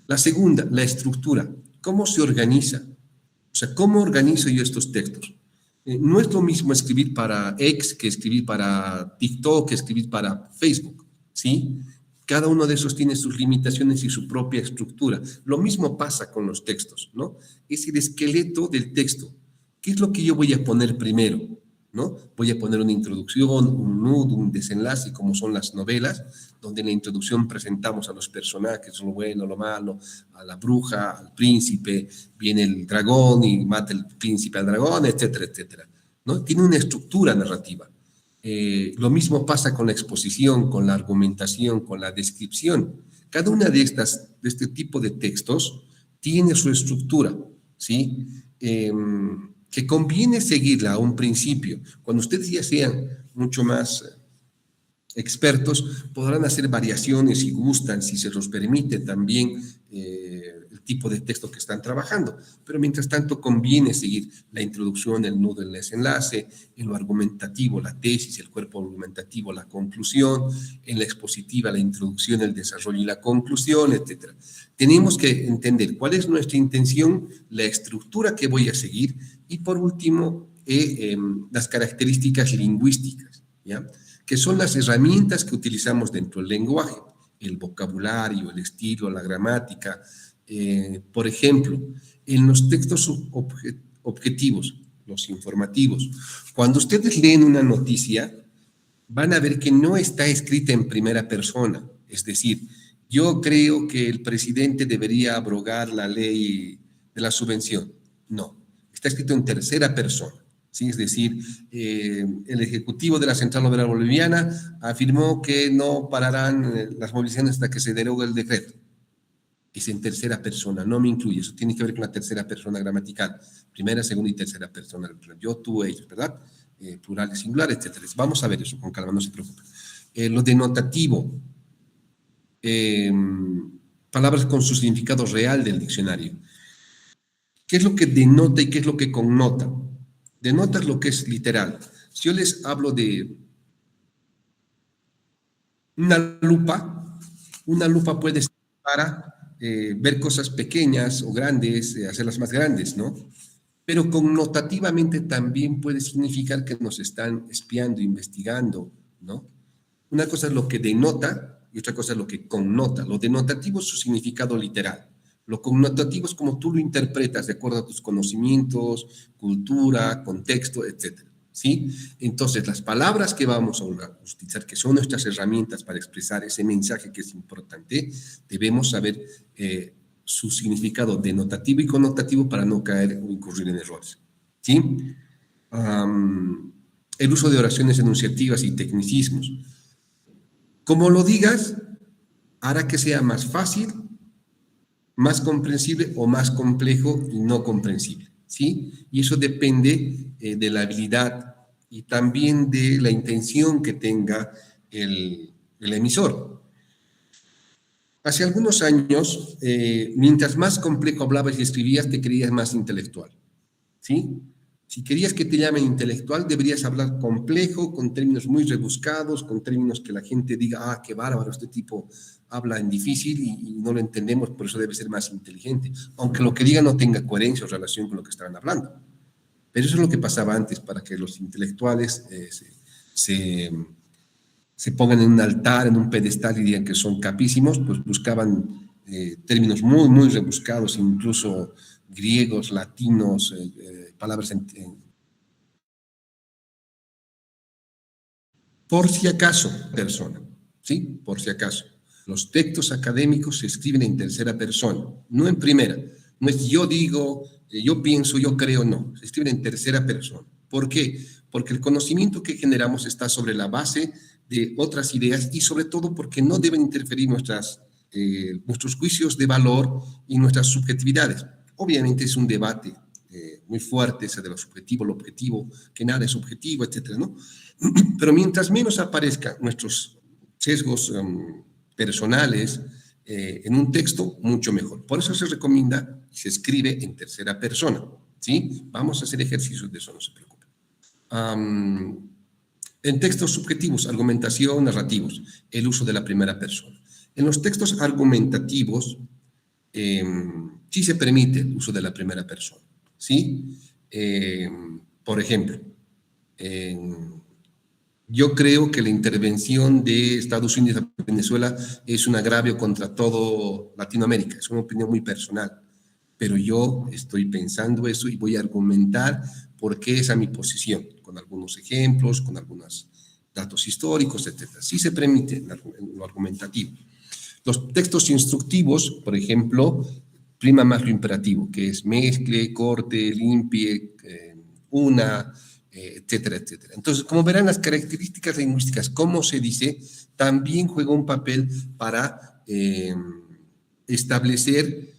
La segunda, la estructura. ¿Cómo se organiza? O sea, ¿cómo organizo yo estos textos? No es lo mismo escribir para X que escribir para TikTok, que escribir para Facebook, ¿sí? Cada uno de esos tiene sus limitaciones y su propia estructura. Lo mismo pasa con los textos, ¿no? Es el esqueleto del texto. ¿Qué es lo que yo voy a poner primero? ¿No? Voy a poner una introducción, un nudo, un desenlace, como son las novelas, donde en la introducción presentamos a los personajes, lo bueno, lo malo, a la bruja, al príncipe, viene el dragón y mata el príncipe al dragón, etcétera, etcétera, ¿no? Tiene una estructura narrativa. Lo mismo pasa con la exposición, con la argumentación, con la descripción. Cada una de este tipo de textos tiene su estructura, ¿sí? que conviene seguirla a un principio. Cuando ustedes ya sean mucho más expertos, podrán hacer variaciones si gustan, si se los permite también el tipo de texto que están trabajando. Pero mientras tanto conviene seguir la introducción, el nudo, el desenlace, en lo argumentativo, la tesis, el cuerpo argumentativo, la conclusión, en la expositiva, la introducción, el desarrollo y la conclusión, etc. Tenemos que entender cuál es nuestra intención, la estructura que voy a seguir y, por último, las características lingüísticas, ¿ya?, que son las herramientas que utilizamos dentro del lenguaje, el vocabulario, el estilo, la gramática. Por ejemplo, en los textos objetivos, los informativos, cuando ustedes leen una noticia, van a ver que no está escrita en primera persona. Es decir, yo creo que el presidente debería abrogar la ley de la subvención. No, está escrito en tercera persona. ¿Sí? Es decir, el ejecutivo de la Central Obrera Boliviana afirmó que no pararán las movilizaciones hasta que se derogue el decreto. Es en tercera persona, no me incluye. Eso tiene que ver con la tercera persona gramatical. Primera, segunda y tercera persona. Yo, tú, ellos, ¿verdad? Plural y singular, etc. Vamos a ver eso con calma, no se preocupen. Lo denotativo. Palabras con su significado real del diccionario. ¿Qué es lo que denota y qué es lo que connota? Denota lo que es literal. Si yo les hablo de una lupa puede ser para ver cosas pequeñas o grandes, hacerlas más grandes, ¿no? Pero connotativamente también puede significar que nos están espiando, investigando, ¿no? Una cosa es lo que denota y otra cosa es lo que connota. Lo denotativo es su significado literal. Lo connotativo es como tú lo interpretas de acuerdo a tus conocimientos, cultura, contexto, etc. ¿Sí? Entonces, las palabras que vamos a utilizar, que son nuestras herramientas para expresar ese mensaje que es importante, debemos saber su significado denotativo y connotativo para no caer o incurrir en errores. ¿Sí? El uso de oraciones enunciativas y tecnicismos. Como lo digas, hará que sea más fácil, más comprensible o más complejo y no comprensible, ¿sí? Y eso depende de la habilidad y también de la intención que tenga el emisor. Hace algunos años, mientras más complejo hablabas y escribías, te creías más intelectual, ¿sí? Si querías que te llamen intelectual, deberías hablar complejo, con términos muy rebuscados, con términos que la gente diga, ah, qué bárbaro, este tipo habla en difícil y no lo entendemos, por eso debe ser más inteligente, aunque lo que diga no tenga coherencia o relación con lo que estaban hablando. Pero eso es lo que pasaba antes, para que los intelectuales se pongan en un altar, en un pedestal y digan que son capísimos, pues buscaban términos muy, muy rebuscados, incluso griegos, latinos, palabras por si acaso, persona, ¿sí? Por si acaso. Los textos académicos se escriben en tercera persona, no en primera. No es yo digo, yo pienso, yo creo, no. Se escriben en tercera persona. ¿Por qué? Porque el conocimiento que generamos está sobre la base de otras ideas y sobre todo porque no deben interferir nuestros juicios de valor y nuestras subjetividades. Obviamente es un debate muy fuerte ese de lo subjetivo, lo objetivo, que nada es objetivo, etcétera, ¿no? Pero mientras menos aparezcan nuestros sesgos personales en un texto, mucho mejor. Por eso se recomienda, se escribe en tercera persona, ¿sí? Vamos a hacer ejercicios de eso, no se preocupen. En textos subjetivos, argumentación, narrativos, el uso de la primera persona. En los textos argumentativos, sí se permite el uso de la primera persona, ¿sí? Por ejemplo, yo creo que la intervención de Estados Unidos a Venezuela es un agravio contra todo Latinoamérica. Es una opinión muy personal, pero yo estoy pensando eso y voy a argumentar por qué esa es mi posición, con algunos ejemplos, con algunos datos históricos, etc. Sí se permite en lo argumentativo. Los textos instructivos, por ejemplo, prima más lo imperativo, que es mezcle, corte, limpie, una, etcétera, etcétera. Entonces, como verán, las características lingüísticas, cómo se dice, también juega un papel para establecer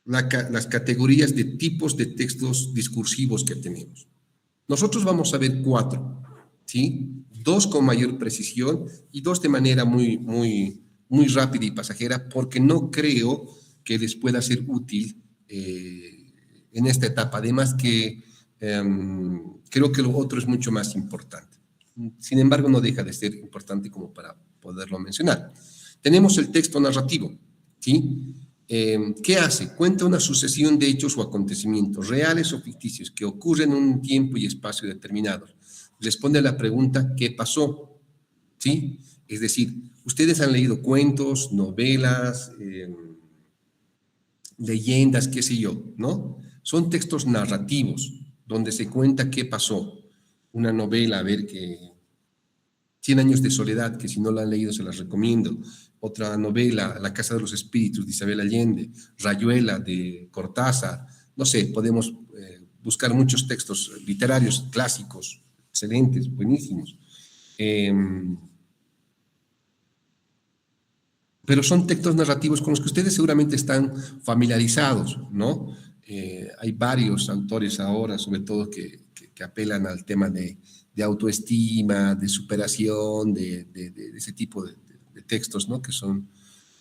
las categorías de tipos de textos discursivos que tenemos. Nosotros vamos a ver 4, ¿sí? 2 con mayor precisión y 2 de manera muy rápida y pasajera, porque no creo que les pueda ser útil en esta etapa. Además que creo que lo otro es mucho más importante. Sin embargo, no deja de ser importante como para poderlo mencionar. Tenemos el texto narrativo, ¿sí? ¿Qué hace? Cuenta una sucesión de hechos o acontecimientos, reales o ficticios, que ocurren en un tiempo y espacio determinados. Responde a la pregunta, ¿qué pasó? ¿Sí? Es decir, ustedes han leído cuentos, novelas, leyendas, qué sé yo, ¿no? Son textos narrativos, donde se cuenta qué pasó. Una novela, a ver, que 100 años de soledad, que si no la han leído se las recomiendo. Otra novela, La casa de los espíritus, de Isabel Allende, Rayuela, de Cortázar. No sé, podemos buscar muchos textos literarios clásicos, excelentes, buenísimos. Pero son textos narrativos con los que ustedes seguramente están familiarizados, ¿no? Hay varios autores ahora, sobre todo, que apelan al tema de autoestima, de superación, de ese tipo de textos, ¿no? Que son,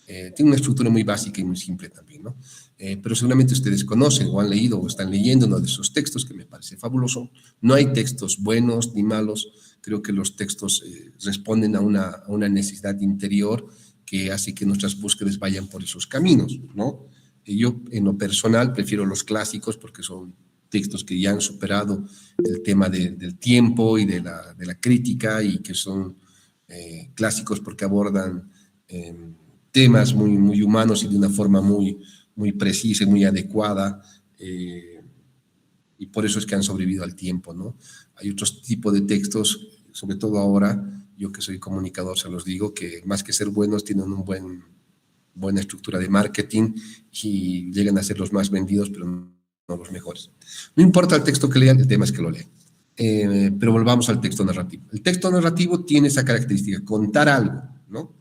tienen una estructura muy básica y muy simple también, ¿no? Pero seguramente ustedes conocen o han leído o están leyendo uno de esos textos que me parece fabuloso. No hay textos buenos ni malos, creo que los textos responden a una necesidad interior que hace que nuestras búsquedas vayan por esos caminos, ¿no? Yo, en lo personal, prefiero los clásicos porque son textos que ya han superado el tema del tiempo y de la crítica, y que son clásicos porque abordan temas muy humanos y de una forma muy precisa y muy adecuada, y por eso es que han sobrevivido al tiempo, ¿no? Hay otros tipos de textos, sobre todo ahora, yo que soy comunicador se los digo, que más que ser buenos tienen buena estructura de marketing y llegan a ser los más vendidos, pero no los mejores. No importa el texto que lean, el tema es que lo lean. Pero volvamos al texto narrativo. El texto narrativo tiene esa característica, contar algo, ¿no?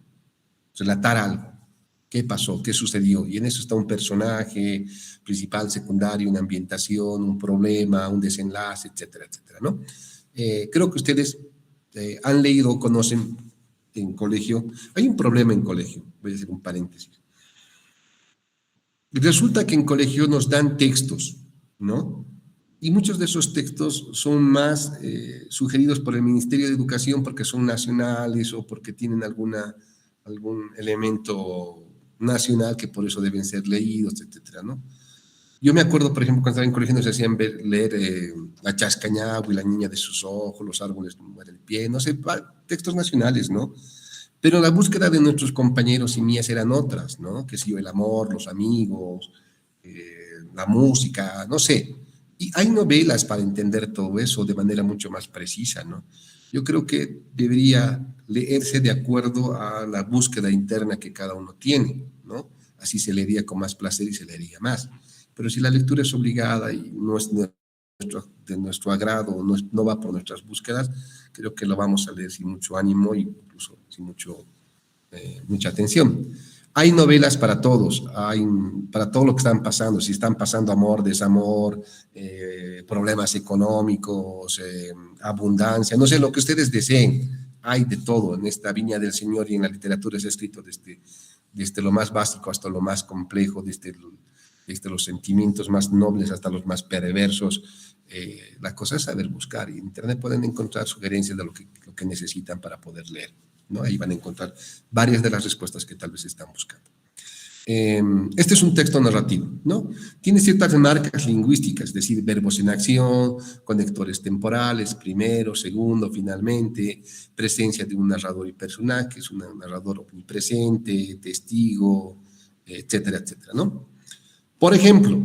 Relatar algo. ¿Qué pasó? ¿Qué sucedió? Y en eso está un personaje principal, secundario, una ambientación, un problema, un desenlace, etcétera, etcétera, ¿no? Creo que ustedes han leído o conocen en colegio. Hay un problema en colegio, voy a hacer un paréntesis. Resulta que en colegio nos dan textos, ¿no? Y muchos de esos textos son más sugeridos por el Ministerio de Educación porque son nacionales o porque tienen algún elemento nacional que por eso deben ser leídos, etcétera, ¿no? Yo me acuerdo, por ejemplo, cuando estaba en colegio nos hacían leer La Chascañagua y La Niña de sus ojos, Los árboles no mueren el pie, no sé, textos nacionales, ¿no? Pero la búsqueda de nuestros compañeros y mías eran otras, ¿no? Que si yo, el amor, los amigos, la música, no sé. Y hay novelas para entender todo eso de manera mucho más precisa, ¿no? Yo creo que debería leerse de acuerdo a la búsqueda interna que cada uno tiene, ¿no? Así se leería con más placer y se leería más. Pero si la lectura es obligada y no es de nuestro agrado, no va por nuestras búsquedas, creo que lo vamos a leer sin mucho ánimo e incluso sin mucha atención. Hay novelas para todos, para todo lo que están pasando, si están pasando amor, desamor, problemas económicos, abundancia, no sé, lo que ustedes deseen, hay de todo en esta viña del Señor, y en la literatura es escrito desde lo más básico hasta lo más complejo, desde los sentimientos más nobles hasta los más perversos. La cosa es saber buscar, y en Internet pueden encontrar sugerencias de lo que necesitan para poder leer, ¿no? Ahí van a encontrar varias de las respuestas que tal vez están buscando. Este es un texto narrativo, ¿no? Tiene ciertas marcas lingüísticas, es decir, verbos en acción, conectores temporales, primero, segundo, finalmente, presencia de un narrador y personaje, es un narrador omnipresente, testigo, etcétera, etcétera, ¿no? Por ejemplo,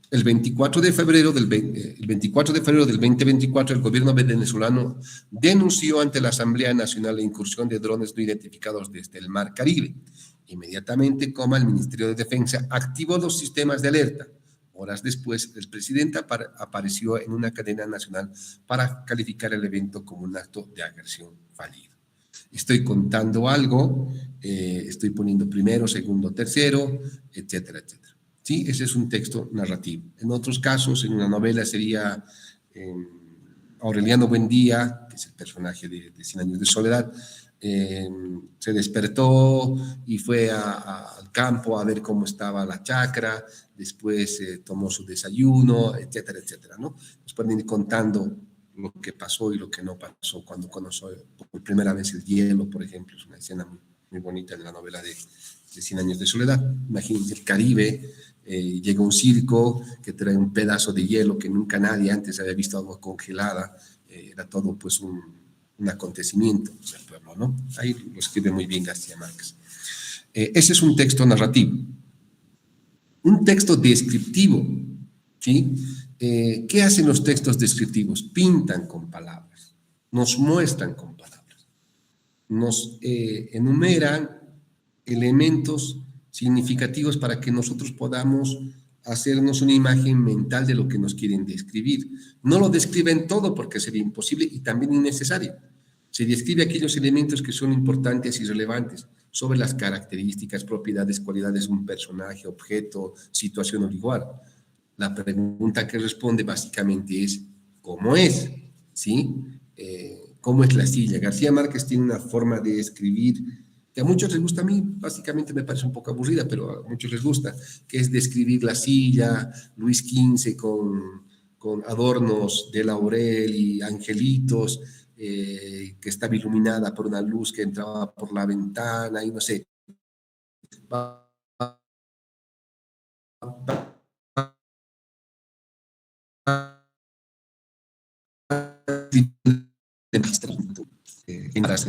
el 24 de febrero del 2024, el gobierno venezolano denunció ante la Asamblea Nacional la incursión de drones no identificados desde el Mar Caribe. Inmediatamente, el Ministerio de Defensa activó los sistemas de alerta. Horas después, el presidente apareció en una cadena nacional para calificar el evento como un acto de agresión fallido. Estoy contando algo, estoy poniendo primero, segundo, tercero, etcétera, etcétera. ¿sí? Ese es un texto narrativo. En otros casos, en una novela sería Aureliano Buendía, que es el personaje de Cien años de soledad, se despertó y fue al campo a ver cómo estaba la chacra, después tomó su desayuno, etcétera, etcétera, ¿no? Nos pueden ir contando lo que pasó y lo que no pasó cuando conoció por primera vez el hielo, por ejemplo. Es una escena muy, muy bonita en la novela de Cien años de soledad. Imagínense el Caribe, llega un circo que trae un pedazo de hielo que nunca nadie antes había visto agua congelada, era todo pues un acontecimiento del pueblo, ¿no? Ahí lo escribe muy bien García Márquez. Ese es un texto narrativo. Un texto descriptivo, ¿sí? ¿Qué hacen los textos descriptivos? Pintan con palabras, nos muestran con palabras, nos enumeran elementos significativos para que nosotros podamos hacernos una imagen mental de lo que nos quieren describir. No lo describen todo porque sería imposible y también innecesario. Se describe aquellos elementos que son importantes y relevantes sobre las características, propiedades, cualidades de un personaje, objeto, situación o lugar. La pregunta que responde básicamente es ¿cómo es? ¿Sí? ¿Cómo es la silla? García Márquez tiene una forma de escribir que a muchos les gusta, a mí básicamente me parece un poco aburrida, pero a muchos les gusta, que es describir la silla, Luis XV con adornos de laurel y angelitos, que estaba iluminada por una luz que entraba por la ventana y no sé.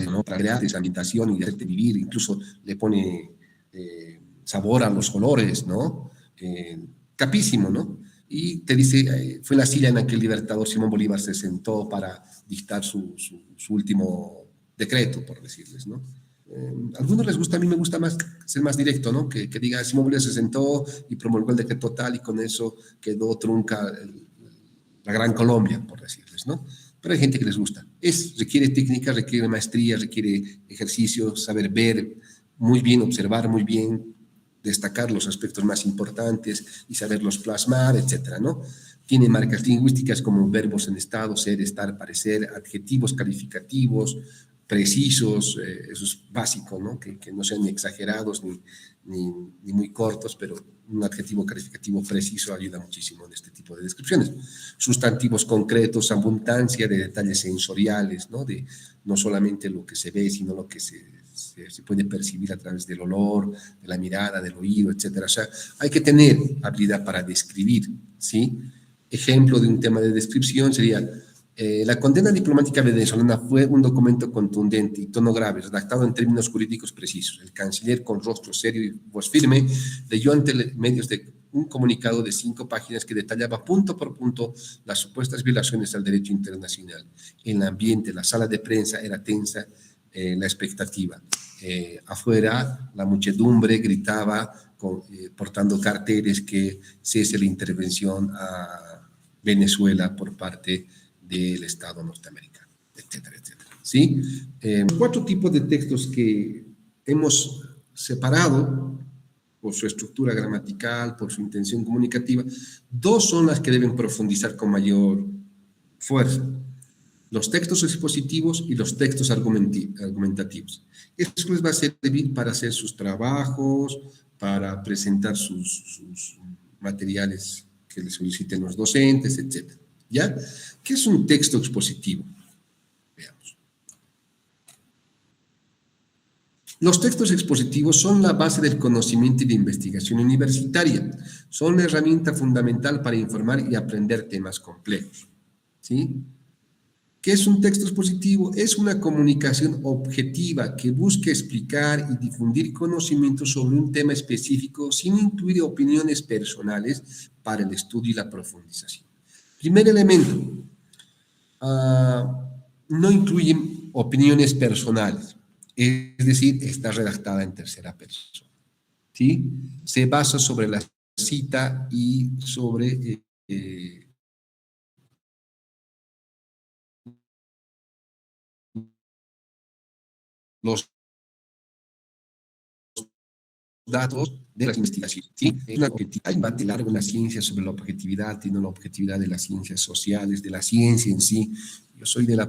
¿No? Para crear esa ambientación y hacerte vivir, incluso le pone sabor a los colores, ¿no? Capísimo, ¿no? Y te dice, fue la silla en la que el libertador Simón Bolívar se sentó para dictar su último decreto, por decirles, ¿no? A algunos les gusta, a mí me gusta más ser más directo, ¿no? Que diga, Simón Bolívar se sentó y promulgó el decreto tal y con eso quedó trunca la Gran Colombia, por decirles, ¿no? Pero hay gente que les gusta. Requiere técnica, requiere maestría, requiere ejercicio, saber ver muy bien, observar muy bien, destacar los aspectos más importantes y saberlos plasmar, etcétera, ¿no? Tiene marcas lingüísticas como verbos en estado, ser, estar, parecer, adjetivos calificativos, precisos, eso es básico, ¿no? Que no sean ni exagerados ni muy cortos, pero un adjetivo calificativo preciso ayuda muchísimo en este tipo de descripciones. Sustantivos concretos, abundancia de detalles sensoriales, ¿no? De no solamente lo que se ve, sino lo que se puede percibir a través del olor, de la mirada, del oído, etcétera. O sea, hay que tener habilidad para describir, ¿sí? Ejemplo de un tema de descripción sería la condena diplomática venezolana fue un documento contundente y tono grave, redactado en términos jurídicos precisos. El canciller, con rostro serio y voz firme, leyó ante medios de un comunicado de 5 páginas que detallaba punto por punto las supuestas violaciones al derecho internacional. El ambiente, la sala de prensa era tensa, la expectativa. Afuera, la muchedumbre gritaba portando carteles que cese la intervención a Venezuela por parte del Estado norteamericano, etcétera, etcétera. ¿Sí? 4 tipos de textos que hemos separado por su estructura gramatical, por su intención comunicativa. 2 son las que deben profundizar con mayor fuerza: los textos expositivos y los textos argumentativos. Eso les va a servir para hacer sus trabajos, para presentar sus materiales que les soliciten los docentes, etcétera. ¿Ya? ¿Qué es un texto expositivo? Veamos. Los textos expositivos son la base del conocimiento y de investigación universitaria. Son la herramienta fundamental para informar y aprender temas complejos. ¿Sí? ¿Qué es un texto expositivo? Es una comunicación objetiva que busca explicar y difundir conocimientos sobre un tema específico sin incluir opiniones personales para el estudio y la profundización. Primer elemento, no incluye opiniones personales, es decir, está redactada en tercera persona, ¿sí? Se basa sobre la cita y sobre los datos de las investigaciones. ¿Sí? Hay un debate largo en la ciencia sobre la objetividad y no la objetividad de las ciencias sociales, de la ciencia en sí. Yo soy de las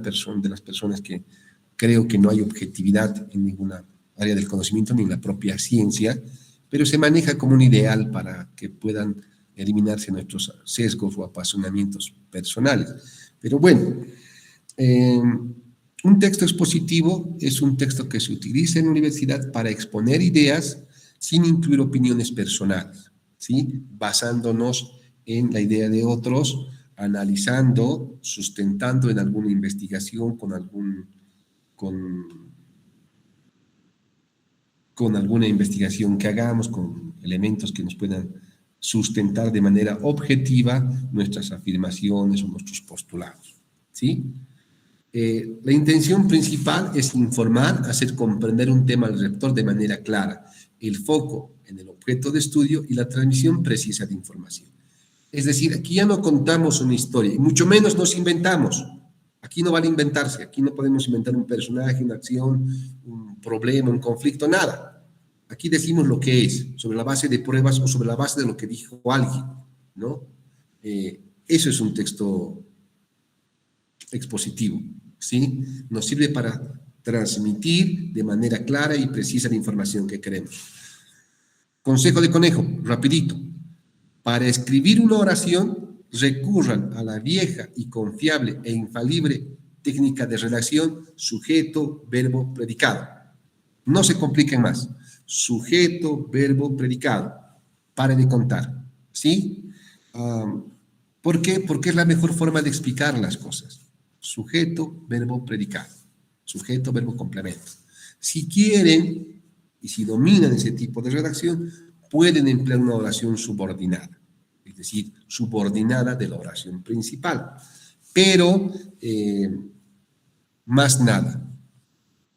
personas que creo que no hay objetividad en ninguna área del conocimiento ni en la propia ciencia, pero se maneja como un ideal para que puedan eliminarse nuestros sesgos o apasionamientos personales. Pero bueno, un texto expositivo es un texto que se utiliza en la universidad para exponer ideas sin incluir opiniones personales, ¿sí? Basándonos en la idea de otros, analizando, sustentando en alguna investigación con alguna investigación que hagamos, con elementos que nos puedan sustentar de manera objetiva nuestras afirmaciones o nuestros postulados, ¿sí? La intención principal es informar, hacer comprender un tema al lector de manera clara, el foco en el objeto de estudio y la transmisión precisa de información. Es decir, aquí ya no contamos una historia, y mucho menos nos inventamos. Aquí no vale inventarse, aquí no podemos inventar un personaje, una acción, un problema, un conflicto, nada. Aquí decimos lo que es, sobre la base de pruebas o sobre la base de lo que dijo alguien, ¿no? Eso es un texto expositivo, ¿sí? Nos sirve para transmitir de manera clara y precisa la información que queremos. Consejo de conejo, rapidito. Para escribir una oración, recurran a la vieja y confiable e infalible técnica de redacción sujeto, verbo, predicado. No se compliquen más. Sujeto, verbo, predicado. Pare de contar, ¿sí? ¿Por qué? Porque es la mejor forma de explicar las cosas. Sujeto, verbo, predicado. Sujeto, verbo, complemento. Si quieren y si dominan ese tipo de redacción, pueden emplear una oración subordinada, es decir, subordinada de la oración principal. Pero, más nada.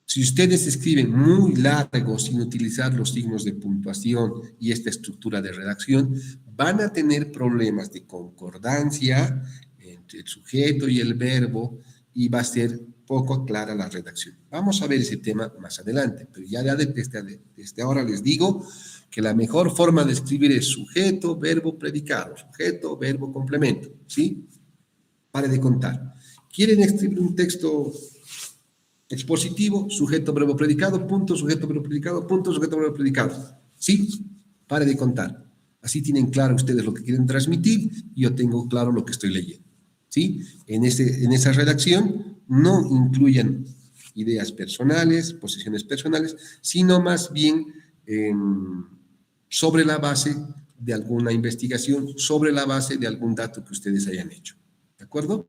Si ustedes escriben muy largo sin utilizar los signos de puntuación y esta estructura de redacción, van a tener problemas de concordancia entre el sujeto y el verbo y va a ser poco clara la redacción. Vamos a ver ese tema más adelante, pero ya desde ahora les digo que la mejor forma de escribir es sujeto, verbo, predicado, sujeto, verbo, complemento, ¿sí? Pare de contar. ¿Quieren escribir un texto expositivo? Sujeto, verbo, predicado, punto, sujeto, verbo, predicado, punto, sujeto, verbo, predicado. ¿Sí? Pare de contar. Así tienen claro ustedes lo que quieren transmitir y yo tengo claro lo que estoy leyendo. ¿Sí? En esa redacción no incluyan ideas personales, posiciones personales, sino más bien sobre la base de alguna investigación, sobre la base de algún dato que ustedes hayan hecho. ¿De acuerdo?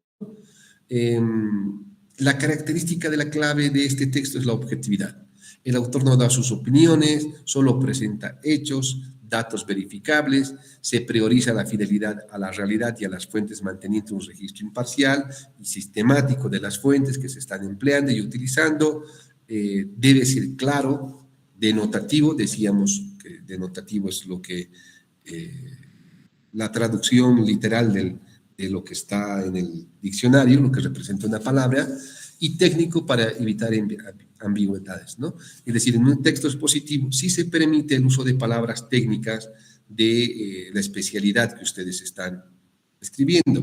La característica de la clave de este texto es la objetividad. El autor no da sus opiniones, solo presenta hechos, datos verificables, se prioriza la fidelidad a la realidad y a las fuentes manteniendo un registro imparcial y sistemático de las fuentes que se están empleando y utilizando. Debe ser claro, denotativo, decíamos que denotativo es lo que la traducción literal de lo que está en el diccionario, lo que representa una palabra, y técnico para evitar ambigüedades, ¿no? Es decir, en un texto expositivo sí se permite el uso de palabras técnicas de la especialidad que ustedes están escribiendo,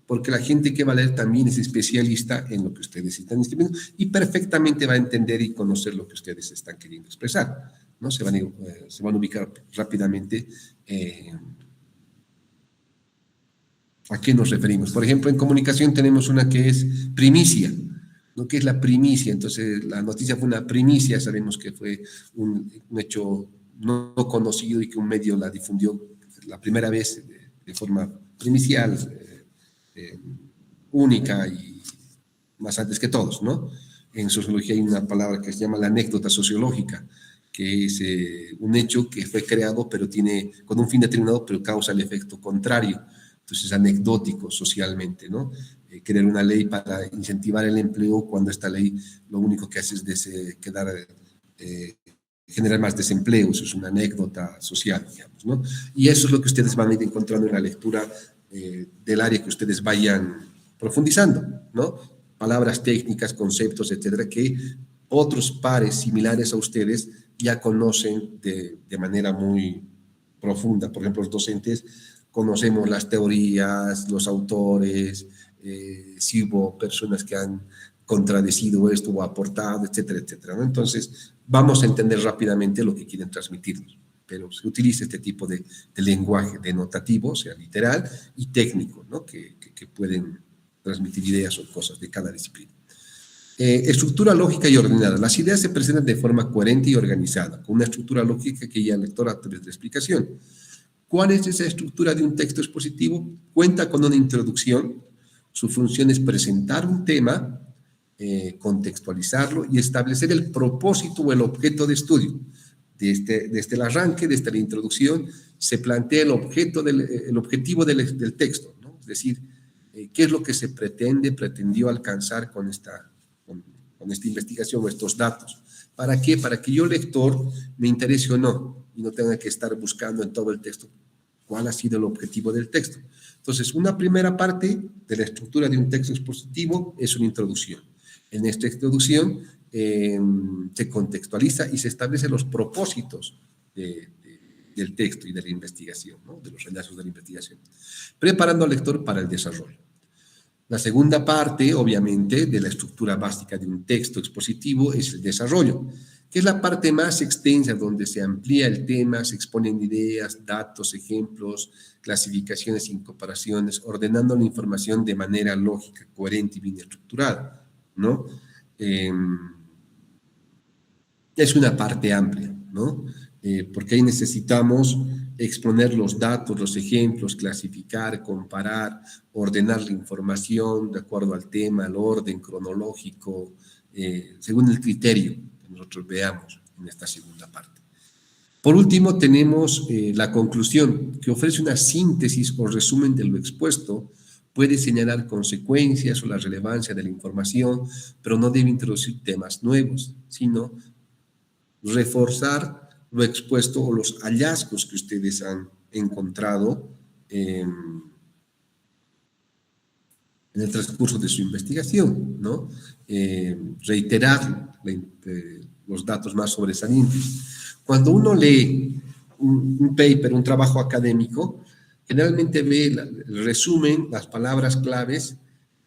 porque la gente que va a leer también es especialista en lo que ustedes están escribiendo y perfectamente va a entender y conocer lo que ustedes están queriendo expresar, ¿no? Se van a ubicar rápidamente ¿a qué nos referimos? Por ejemplo, en comunicación tenemos una que es primicia, ¿no? ¿Qué es la primicia? Entonces, la noticia fue una primicia, sabemos que fue un hecho no conocido y que un medio la difundió la primera vez de forma primicial, única y más antes que todos, ¿no? En sociología hay una palabra que se llama la anécdota sociológica, que es un hecho que fue creado pero tiene, con un fin determinado, pero causa el efecto contrario. Entonces, anecdótico socialmente, ¿no? Crear una ley para incentivar el empleo cuando esta ley lo único que hace es generar más desempleo. Eso es una anécdota social, digamos, ¿no? Y eso es lo que ustedes van a ir encontrando en la lectura del área que ustedes vayan profundizando, ¿no? Palabras técnicas, conceptos, etcétera, que otros pares similares a ustedes ya conocen de manera muy profunda. Por ejemplo, los docentes conocemos las teorías, los autores, si hubo personas que han contradecido esto o aportado, etcétera, etcétera, ¿no? Entonces, vamos a entender rápidamente lo que quieren transmitirnos, pero se utiliza este tipo de lenguaje denotativo, o sea, literal, y técnico, ¿no? Que pueden transmitir ideas o cosas de cada disciplina. Estructura lógica y ordenada. Las ideas se presentan de forma coherente y organizada, con una estructura lógica que ya el lector a través de la explicación. ¿Cuál es esa estructura de un texto expositivo? Cuenta con una introducción. Su función es presentar un tema, contextualizarlo y establecer el propósito o el objeto de estudio. Desde el arranque, desde la introducción, se plantea el objetivo del texto, ¿no? Es decir, qué es lo que se pretendió alcanzar con esta investigación o estos datos. ¿Para qué? Para que yo, lector, me interese o no, y no tenga que estar buscando en todo el texto cuál ha sido el objetivo del texto. Entonces, una primera parte de la estructura de un texto expositivo es una introducción. En esta introducción se contextualiza y se establecen los propósitos del texto y de la investigación, ¿no? De los hallazgos de la investigación, preparando al lector para el desarrollo. La segunda parte, obviamente, de la estructura básica de un texto expositivo es el desarrollo, que es la parte más extensa donde se amplía el tema, se exponen ideas, datos, ejemplos, clasificaciones y comparaciones, ordenando la información de manera lógica, coherente y bien estructurada, ¿no? Es una parte amplia, ¿no? Porque ahí necesitamos exponer los datos, los ejemplos, clasificar, comparar, ordenar la información de acuerdo al tema, al orden cronológico, según el criterio que nosotros veamos en esta segunda parte. Por último, tenemos la conclusión, que ofrece una síntesis o resumen de lo expuesto, puede señalar consecuencias o la relevancia de la información, pero no debe introducir temas nuevos, sino reforzar lo expuesto o los hallazgos que ustedes han encontrado en el transcurso de su investigación, ¿no? Reiterar los datos más sobresalientes. Cuando uno lee un paper, un trabajo académico, generalmente ve el resumen, las palabras claves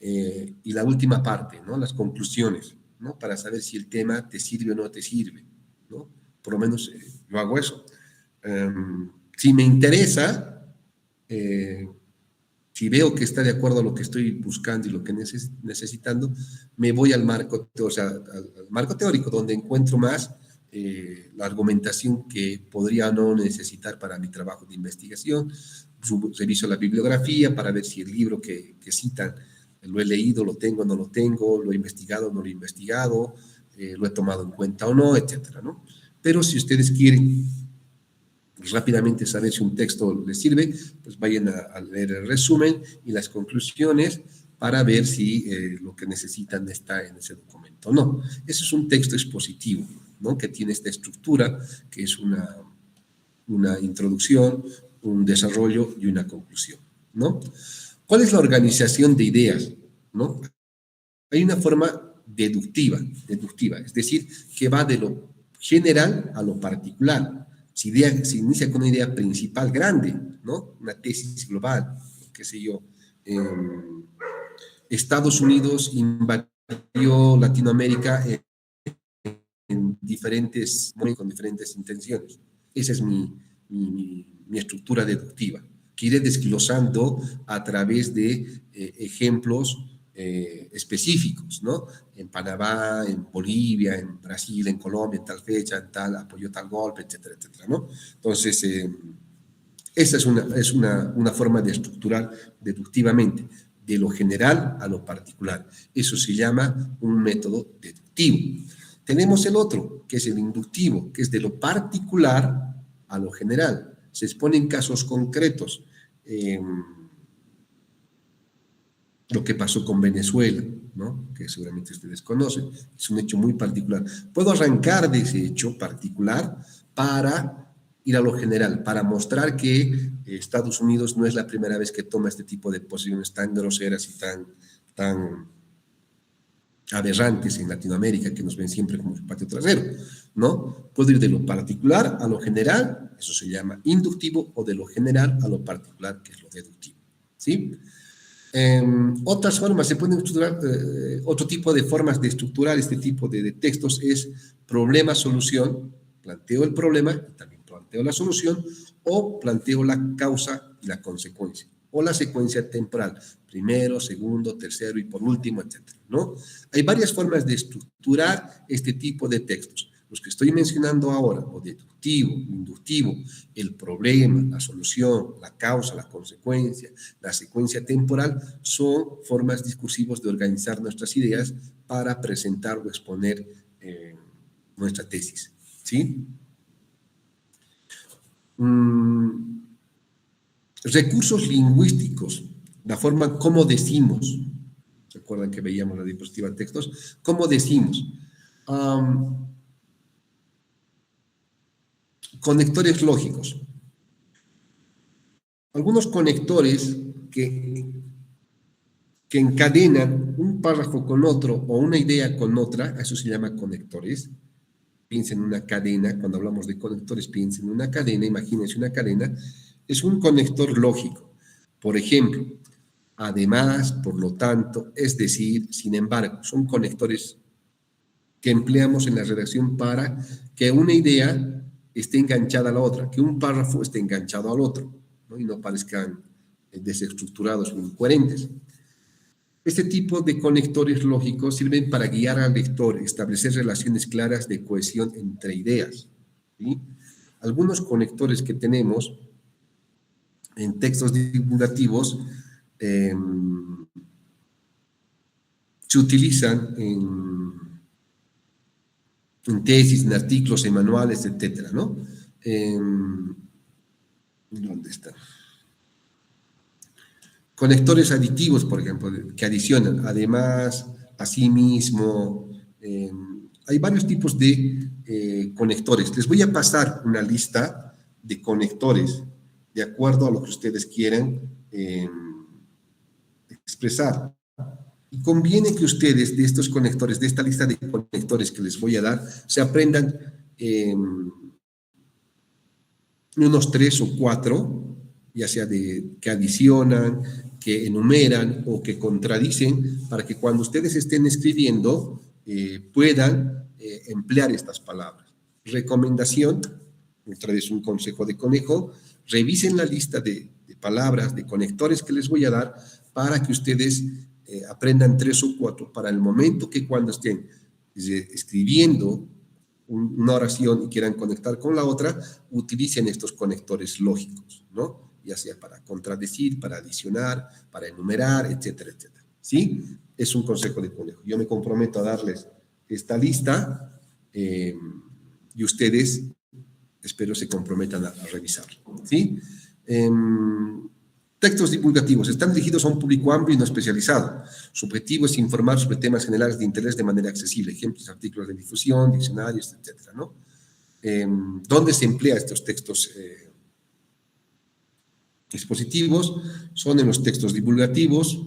y la última parte, ¿no? Las conclusiones, ¿no? Para saber si el tema te sirve o no te sirve, ¿no? Por lo menos yo hago eso. Si me interesa, si veo que está de acuerdo a lo que estoy buscando y lo que necesitando, me voy al marco, al marco teórico, donde encuentro más la argumentación que podría o no necesitar para mi trabajo de investigación. Reviso la bibliografía para ver si el libro que citan lo he leído, lo tengo o no lo tengo, lo he investigado o no lo he investigado, lo he tomado en cuenta o no, etcétera, ¿no? Pero si ustedes quieren rápidamente saber si un texto les sirve, pues vayan a leer el resumen y las conclusiones para ver si lo que necesitan está en ese documento o no. Ese es un texto expositivo, ¿no? Que tiene esta estructura, que es una introducción, un desarrollo y una conclusión, ¿no? ¿Cuál es la organización de ideas, ¿no? Hay una forma deductiva, es decir, que va de lo general a lo particular. Se inicia con una idea principal grande, ¿no? Una tesis global, qué sé yo. Estados Unidos invadió Latinoamérica en diferentes momentos, con diferentes intenciones. Esa es mi estructura deductiva, que iré desglosando a través de ejemplos específicos, ¿no? En Panamá, en Bolivia, en Brasil, en Colombia, en tal fecha, en tal, apoyó tal golpe, etcétera, etcétera, ¿no? Entonces, esa es una forma de estructurar deductivamente, de lo general a lo particular. Eso se llama un método deductivo. Tenemos el otro, que es el inductivo, que es de lo particular a lo general. Se exponen casos concretos. Lo que pasó con Venezuela, ¿no? Que seguramente ustedes conocen, es un hecho muy particular. Puedo arrancar de ese hecho particular para ir a lo general, para mostrar que Estados Unidos no es la primera vez que toma este tipo de posiciones tan groseras y tan aberrantes en Latinoamérica que nos ven siempre como el patio trasero, ¿no? Puedo ir de lo particular a lo general, eso se llama inductivo, o de lo general a lo particular, que es lo deductivo, ¿sí? Otras formas, se pueden estructurar, otro tipo de formas de estructurar este tipo de textos es problema-solución, planteo el problema y también planteo la solución, o planteo la causa y la consecuencia, o la secuencia temporal, primero, segundo, tercero y por último, etcétera, ¿no? Hay varias formas de estructurar este tipo de textos. Los que estoy mencionando ahora, o deductivo, inductivo, el problema, la solución, la causa, la consecuencia, la secuencia temporal, son formas discursivas de organizar nuestras ideas para presentar o exponer nuestra tesis, ¿sí? Recursos lingüísticos, la forma como decimos. ¿Recuerdan que veíamos la diapositiva de textos? ¿Cómo decimos? Conectores lógicos. Algunos conectores que encadenan un párrafo con otro o una idea con otra, eso se llama conectores. Piensen en una cadena, cuando hablamos de conectores, piensen en una cadena, imagínense una cadena, es un conector lógico. Por ejemplo, además, por lo tanto, es decir, sin embargo, son conectores que empleamos en la redacción para que una idea esté enganchada a la otra, que un párrafo esté enganchado al otro, ¿no? Y no parezcan desestructurados o incoherentes. Este tipo de conectores lógicos sirven para guiar al lector, establecer relaciones claras de cohesión entre ideas, ¿sí? Algunos conectores que tenemos en textos divulgativos se utilizan en tesis, en artículos, en manuales, etcétera, ¿no? ¿Dónde están? Conectores aditivos, por ejemplo, que adicionan, además, asimismo, hay varios tipos de conectores. Les voy a pasar una lista de conectores de acuerdo a lo que ustedes quieran expresar. Y conviene que ustedes de estos conectores, de esta lista de conectores que les voy a dar, se aprendan unos 3 o 4, ya sea que adicionan, que enumeran o que contradicen, para que cuando ustedes estén escribiendo puedan emplear estas palabras. Recomendación, otra vez un consejo de conejo, revisen la lista de palabras, de conectores que les voy a dar para que ustedes aprendan 3 o 4 para el momento que cuando estén escribiendo una oración y quieran conectar con la otra, utilicen estos conectores lógicos, ¿no? Ya sea para contradecir, para adicionar, para enumerar, etcétera, etcétera. ¿Sí? Es un consejo de conejo. Yo me comprometo a darles esta lista y ustedes, espero, se comprometan a revisarlo. ¿Sí? Textos divulgativos están dirigidos a un público amplio y no especializado. Su objetivo es informar sobre temas generales de interés de manera accesible, ejemplos, artículos de difusión, diccionarios, etcétera, ¿no? ¿Dónde se emplean estos textos expositivos? Son en los textos divulgativos,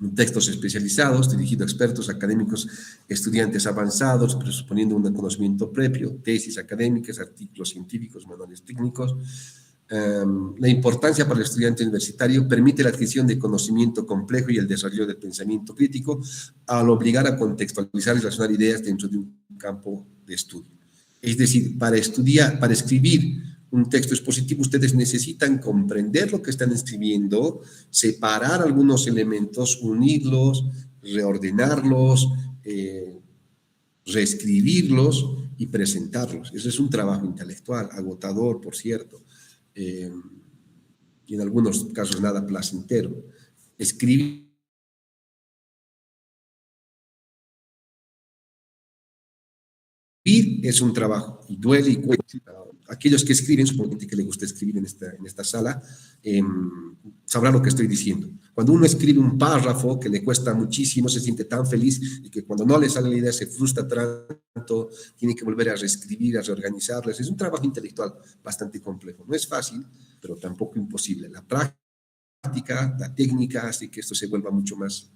en textos especializados, dirigidos a expertos, académicos, estudiantes avanzados, presuponiendo un conocimiento previo, tesis académicas, artículos científicos, manuales técnicos. La importancia para el estudiante universitario permite la adquisición de conocimiento complejo y el desarrollo del pensamiento crítico al obligar a contextualizar y relacionar ideas dentro de un campo de estudio. Es decir, para escribir un texto expositivo, ustedes necesitan comprender lo que están escribiendo, separar algunos elementos, unirlos, reordenarlos, reescribirlos y presentarlos. Eso es un trabajo intelectual, agotador, por cierto. Y en algunos casos nada placentero. Escribir es un trabajo y duele y cuesta. Aquellos que escriben, supongo que les gusta escribir en esta sala, sabrán lo que estoy diciendo. Cuando uno escribe un párrafo que le cuesta muchísimo, se siente tan feliz y que cuando no le sale la idea se frustra tanto, tiene que volver a reescribir, a reorganizarlas. Es un trabajo intelectual bastante complejo. No es fácil, pero tampoco imposible. La práctica, la técnica hace que esto se vuelva mucho más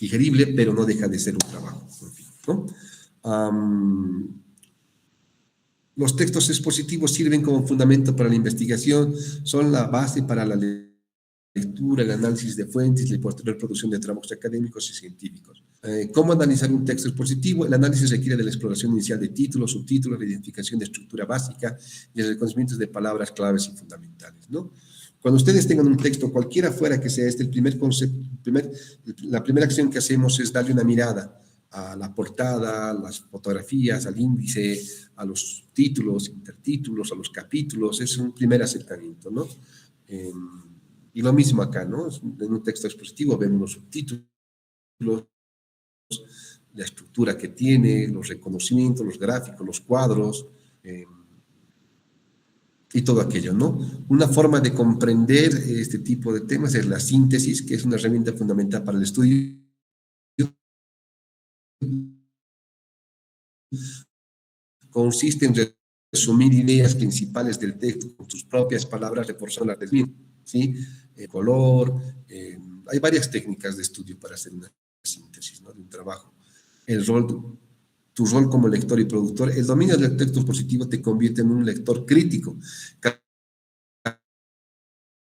digerible, pero no deja de ser un trabajo, en fin, ¿no? Los textos expositivos sirven como fundamento para la investigación, son la base para la lectura, el análisis de fuentes y la posterior producción de trabajos académicos y científicos. ¿Cómo analizar un texto expositivo? El análisis requiere de la exploración inicial de títulos, subtítulos, la identificación de estructura básica y el reconocimiento de palabras claves y fundamentales, ¿no? Cuando ustedes tengan un texto, cualquiera fuera que sea este, el primer concepto, la primera acción que hacemos es darle una mirada a la portada, a las fotografías, al índice, a los títulos, intertítulos, a los capítulos. Es un primer acercamiento, ¿no? Y lo mismo acá, ¿no? En un texto expositivo vemos los subtítulos, la estructura que tiene, los reconocimientos, los gráficos, los cuadros, y todo aquello, ¿no? Una forma de comprender este tipo de temas es la síntesis, que es una herramienta fundamental para el estudio. Consiste en resumir ideas principales del texto con sus propias palabras, reforzándolas del mismo, ¿sí? El color, hay varias técnicas de estudio para hacer una síntesis, ¿no? De un trabajo. Tu rol como lector y productor, el dominio del texto expositivo te convierte en un lector crítico,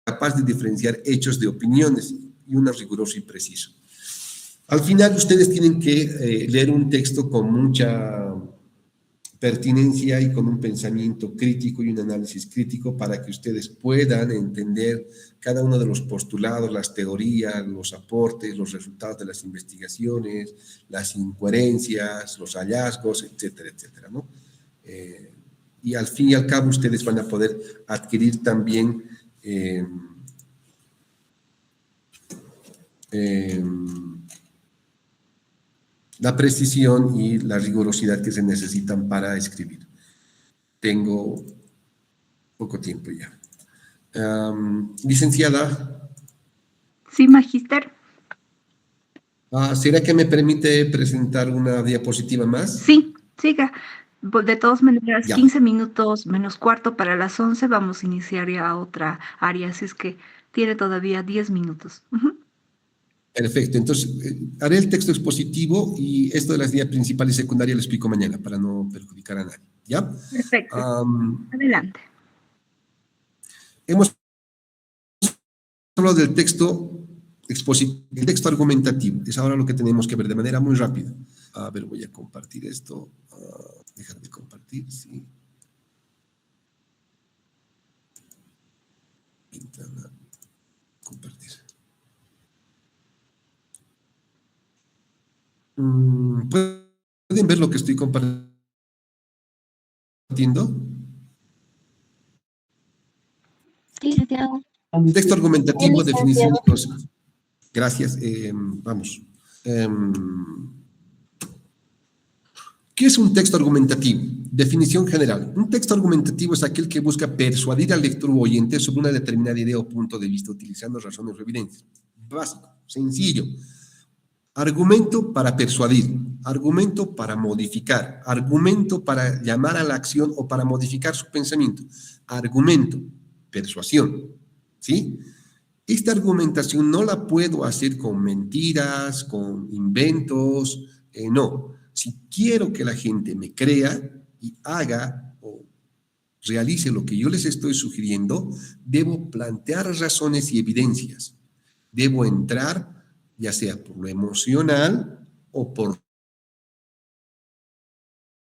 capaz de diferenciar hechos de opiniones y uno riguroso y preciso. Al final, ustedes tienen que leer un texto con mucha pertinencia y con un pensamiento crítico y un análisis crítico para que ustedes puedan entender cada uno de los postulados, las teorías, los aportes, los resultados de las investigaciones, las incoherencias, los hallazgos, etcétera, etcétera, ¿no? Y al fin y al cabo ustedes van a poder adquirir también la precisión y la rigurosidad que se necesitan para escribir. Tengo poco tiempo ya. Licenciada. Sí, magíster. ¿Será que me permite presentar una diapositiva más? Sí, siga. De todas maneras, Ya. 15 minutos menos cuarto para las 11 vamos a iniciar ya otra área, así es que tiene todavía 10 minutos. Ujú. Perfecto, entonces haré el texto expositivo y esto de las ideas principales y secundarias lo explico mañana para no perjudicar a nadie, ¿ya? Perfecto. Adelante. Hemos hablado del texto expositivo, el texto argumentativo, es ahora lo que tenemos que ver de manera muy rápida. A ver, voy a compartir esto, dejar de compartir, sí. Ventana, compartir. ¿Pueden ver lo que estoy compartiendo? Sí, licenciado. Texto argumentativo, definición de conceptos. Gracias. Vamos. ¿Qué es un texto argumentativo? Definición general. Un texto argumentativo es aquel que busca persuadir al lector o oyente sobre una determinada idea o punto de vista utilizando razones o evidencias. Básico, sencillo. Argumento para persuadir, argumento para modificar, argumento para llamar a la acción o para modificar su pensamiento. Argumento, persuasión, ¿sí? Esta argumentación no la puedo hacer con mentiras, con inventos, no. Si quiero que la gente me crea y haga o realice lo que yo les estoy sugiriendo, debo plantear razones y evidencias. Debo entrar ya sea por lo emocional o por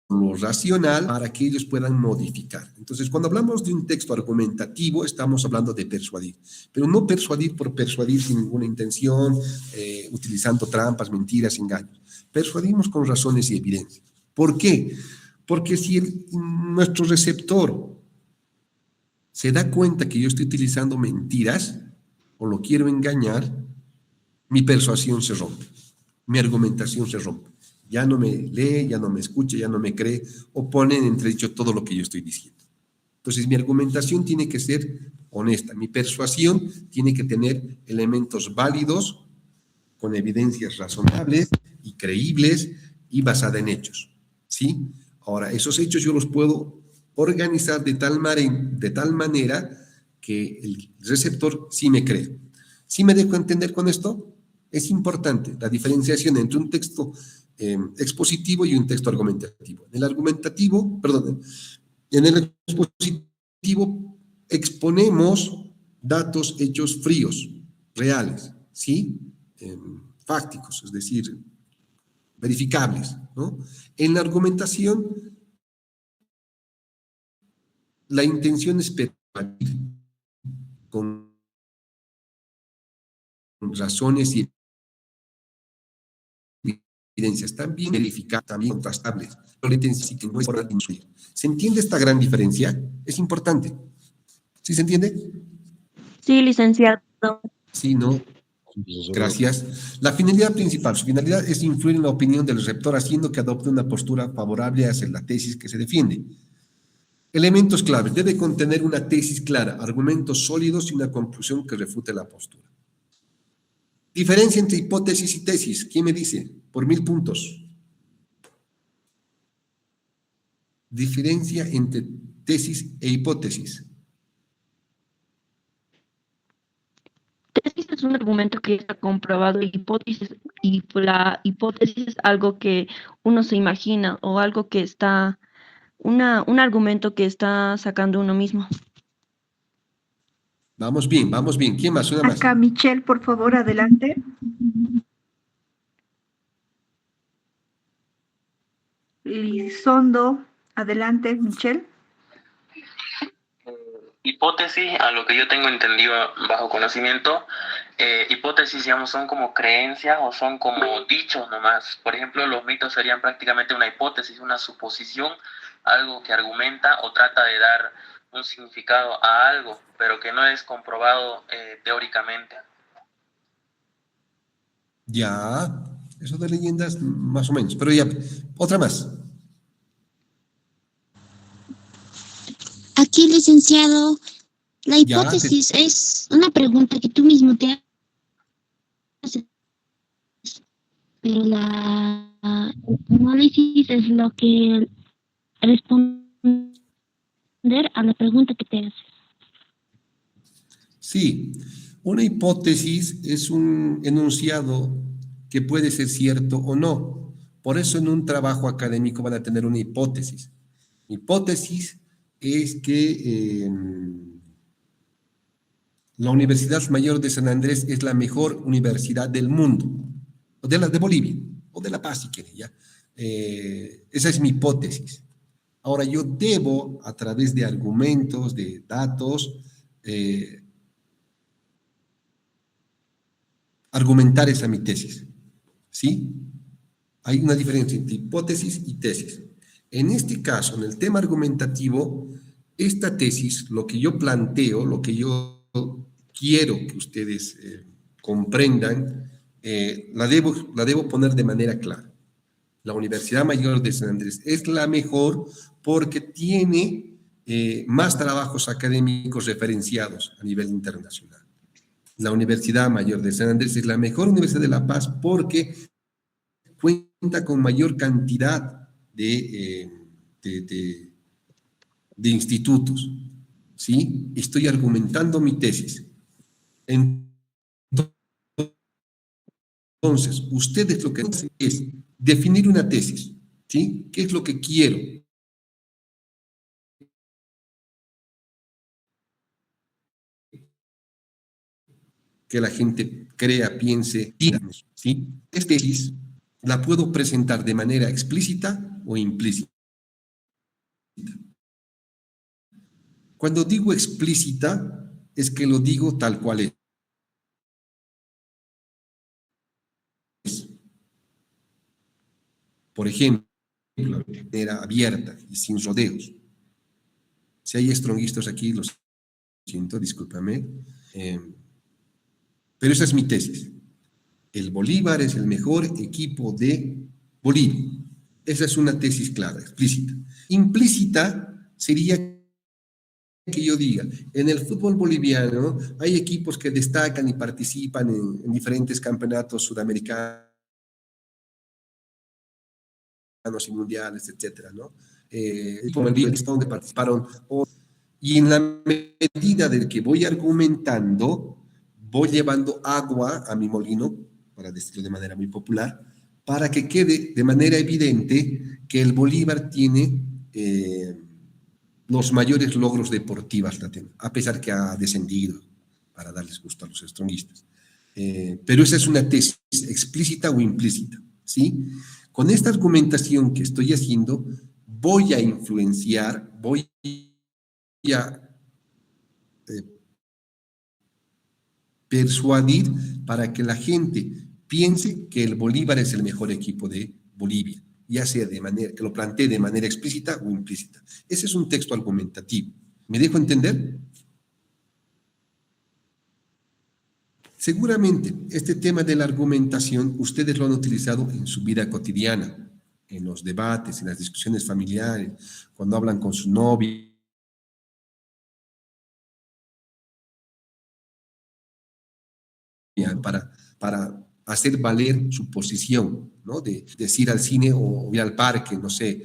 lo racional, para que ellos puedan modificar. Entonces, cuando hablamos de un texto argumentativo, estamos hablando de persuadir, pero no persuadir por persuadir sin ninguna intención, utilizando trampas, mentiras, engaños. Persuadimos con razones y evidencias. ¿Por qué? Porque si nuestro receptor se da cuenta que yo estoy utilizando mentiras o lo quiero engañar, mi persuasión se rompe, mi argumentación se rompe. Ya no me lee, ya no me escucha, ya no me cree, o pone en entredicho todo lo que yo estoy diciendo. Entonces, mi argumentación tiene que ser honesta, mi persuasión tiene que tener elementos válidos, con evidencias razonables y creíbles y basada en hechos, ¿sí? Ahora, esos hechos yo los puedo organizar de tal manera que el receptor sí me cree. ¿Sí me dejo entender con esto? Es importante la diferenciación entre un texto expositivo y un texto argumentativo. En el expositivo exponemos datos, hechos fríos, reales, ¿sí? Fácticos, es decir, verificables, ¿no? En la argumentación, la intención es permitir con razones y evidencias también verificadas, también contrastables. No le sí que no es por influir. ¿Se entiende esta gran diferencia? Es importante. ¿Sí se entiende? Sí, licenciado. Sí, no. Gracias. La finalidad principal, su finalidad es influir en la opinión del receptor haciendo que adopte una postura favorable hacia la tesis que se defiende. Elementos claves. Debe contener una tesis clara, argumentos sólidos y una conclusión que refute la postura. Diferencia entre hipótesis y tesis. ¿Quién me dice? Por 1000 puntos. Diferencia entre tesis e hipótesis. Tesis es un argumento que está comprobado y la hipótesis es algo que uno se imagina o algo que está, un argumento que está sacando uno mismo. Vamos bien, vamos bien. ¿Quién más? Una más. Acá, Michelle, por favor, adelante. Lizondo, adelante, Michelle. Hipótesis, a lo que yo tengo entendido bajo conocimiento, hipótesis, digamos, son como creencias o son como dichos nomás. Por ejemplo, los mitos serían prácticamente una hipótesis, una suposición, algo que argumenta o trata de dar un significado a algo, pero que no es comprobado teóricamente. Ya, eso de leyendas más o menos, pero ya, otra más. Aquí, licenciado, la hipótesis es una pregunta que tú mismo te haces, pero el análisis es lo que responder a la pregunta que te haces. Sí, una hipótesis es un enunciado que puede ser cierto o no. Por eso en un trabajo académico van a tener una hipótesis. Hipótesis es que la Universidad Mayor de San Andrés es la mejor universidad del mundo, o de Bolivia, o de La Paz, si quiere, ¿ya? Esa es mi hipótesis. Ahora, yo debo, a través de argumentos, de datos, argumentar esa mi tesis, ¿sí? Hay una diferencia entre hipótesis y tesis. En este caso, en el tema argumentativo, esta tesis, lo que yo planteo, lo que yo quiero que ustedes comprendan, la debo poner de manera clara. La Universidad Mayor de San Andrés es la mejor porque tiene más trabajos académicos referenciados a nivel internacional. La Universidad Mayor de San Andrés es la mejor universidad de La Paz porque cuenta con mayor cantidad de institutos, ¿sí? Estoy argumentando mi tesis. Entonces, ustedes lo que hacen es definir una tesis, ¿sí? ¿Qué es lo que quiero? Que la gente crea, piense, diga, ¿sí? Esta tesis la puedo presentar de manera explícita o implícita. Cuando digo explícita, es que lo digo tal cual es. Por ejemplo, de manera abierta y sin rodeos. Si hay estronguistas aquí, lo siento, discúlpame. Pero esa es mi tesis. El Bolívar es el mejor equipo de Bolivia. Esa es una tesis clara, explícita. Implícita sería que yo diga, en el fútbol boliviano hay equipos que destacan y participan en diferentes campeonatos sudamericanos y mundiales, etcétera, ¿no? Como el Livingston, donde participaron. Y en la medida de que voy argumentando, voy llevando agua a mi molino para decirlo de manera muy popular, para que quede de manera evidente que el Bolívar tiene los mayores logros deportivos, a pesar que ha descendido, para darles gusto a los stronguistas. Pero esa es una tesis explícita o implícita, ¿sí? Con esta argumentación que estoy haciendo, voy a influenciar, voy a persuadir para que la gente piense que el Bolívar es el mejor equipo de Bolivia, ya sea de manera, que lo plantee de manera explícita o implícita. Ese es un texto argumentativo. ¿Me dejo entender? Seguramente este tema de la argumentación ustedes lo han utilizado en su vida cotidiana, en los debates, en las discusiones familiares, cuando hablan con su novia, para hacer valer su posición, ¿no? De ir al cine o ir al parque, no sé,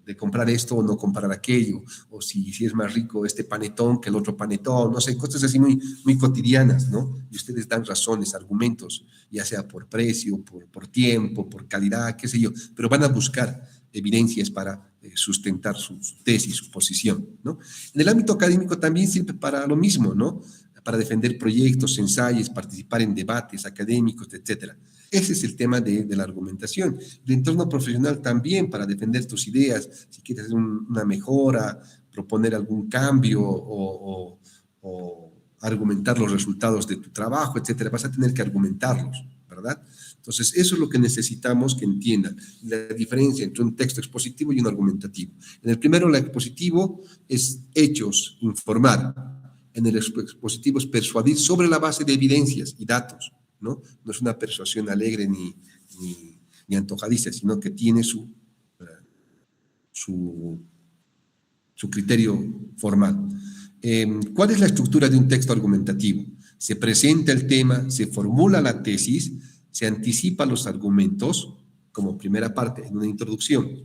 de comprar esto o no comprar aquello, o si es más rico este panetón que el otro panetón, no sé, cosas así muy, muy cotidianas, ¿no? Y ustedes dan razones, argumentos, ya sea por precio, por tiempo, por calidad, qué sé yo, pero van a buscar evidencias para sustentar su tesis, su posición, ¿no? En el ámbito académico también sirve para lo mismo, ¿no? Para defender proyectos, ensayos, participar en debates académicos, etcétera. Ese es el tema de la argumentación. El entorno profesional también, para defender tus ideas, si quieres hacer una mejora, proponer algún cambio o argumentar los resultados de tu trabajo, etcétera, vas a tener que argumentarlos, ¿verdad? Entonces, eso es lo que necesitamos que entiendan, la diferencia entre un texto expositivo y un argumentativo. En el primero, el expositivo es hechos, informar. En el expositivo es persuadir sobre la base de evidencias y datos, ¿no? No es una persuasión alegre ni antojadiza, sino que tiene su criterio formal. ¿Cuál es la estructura de un texto argumentativo? Se presenta el tema, se formula la tesis, se anticipa los argumentos, como primera parte, en una introducción.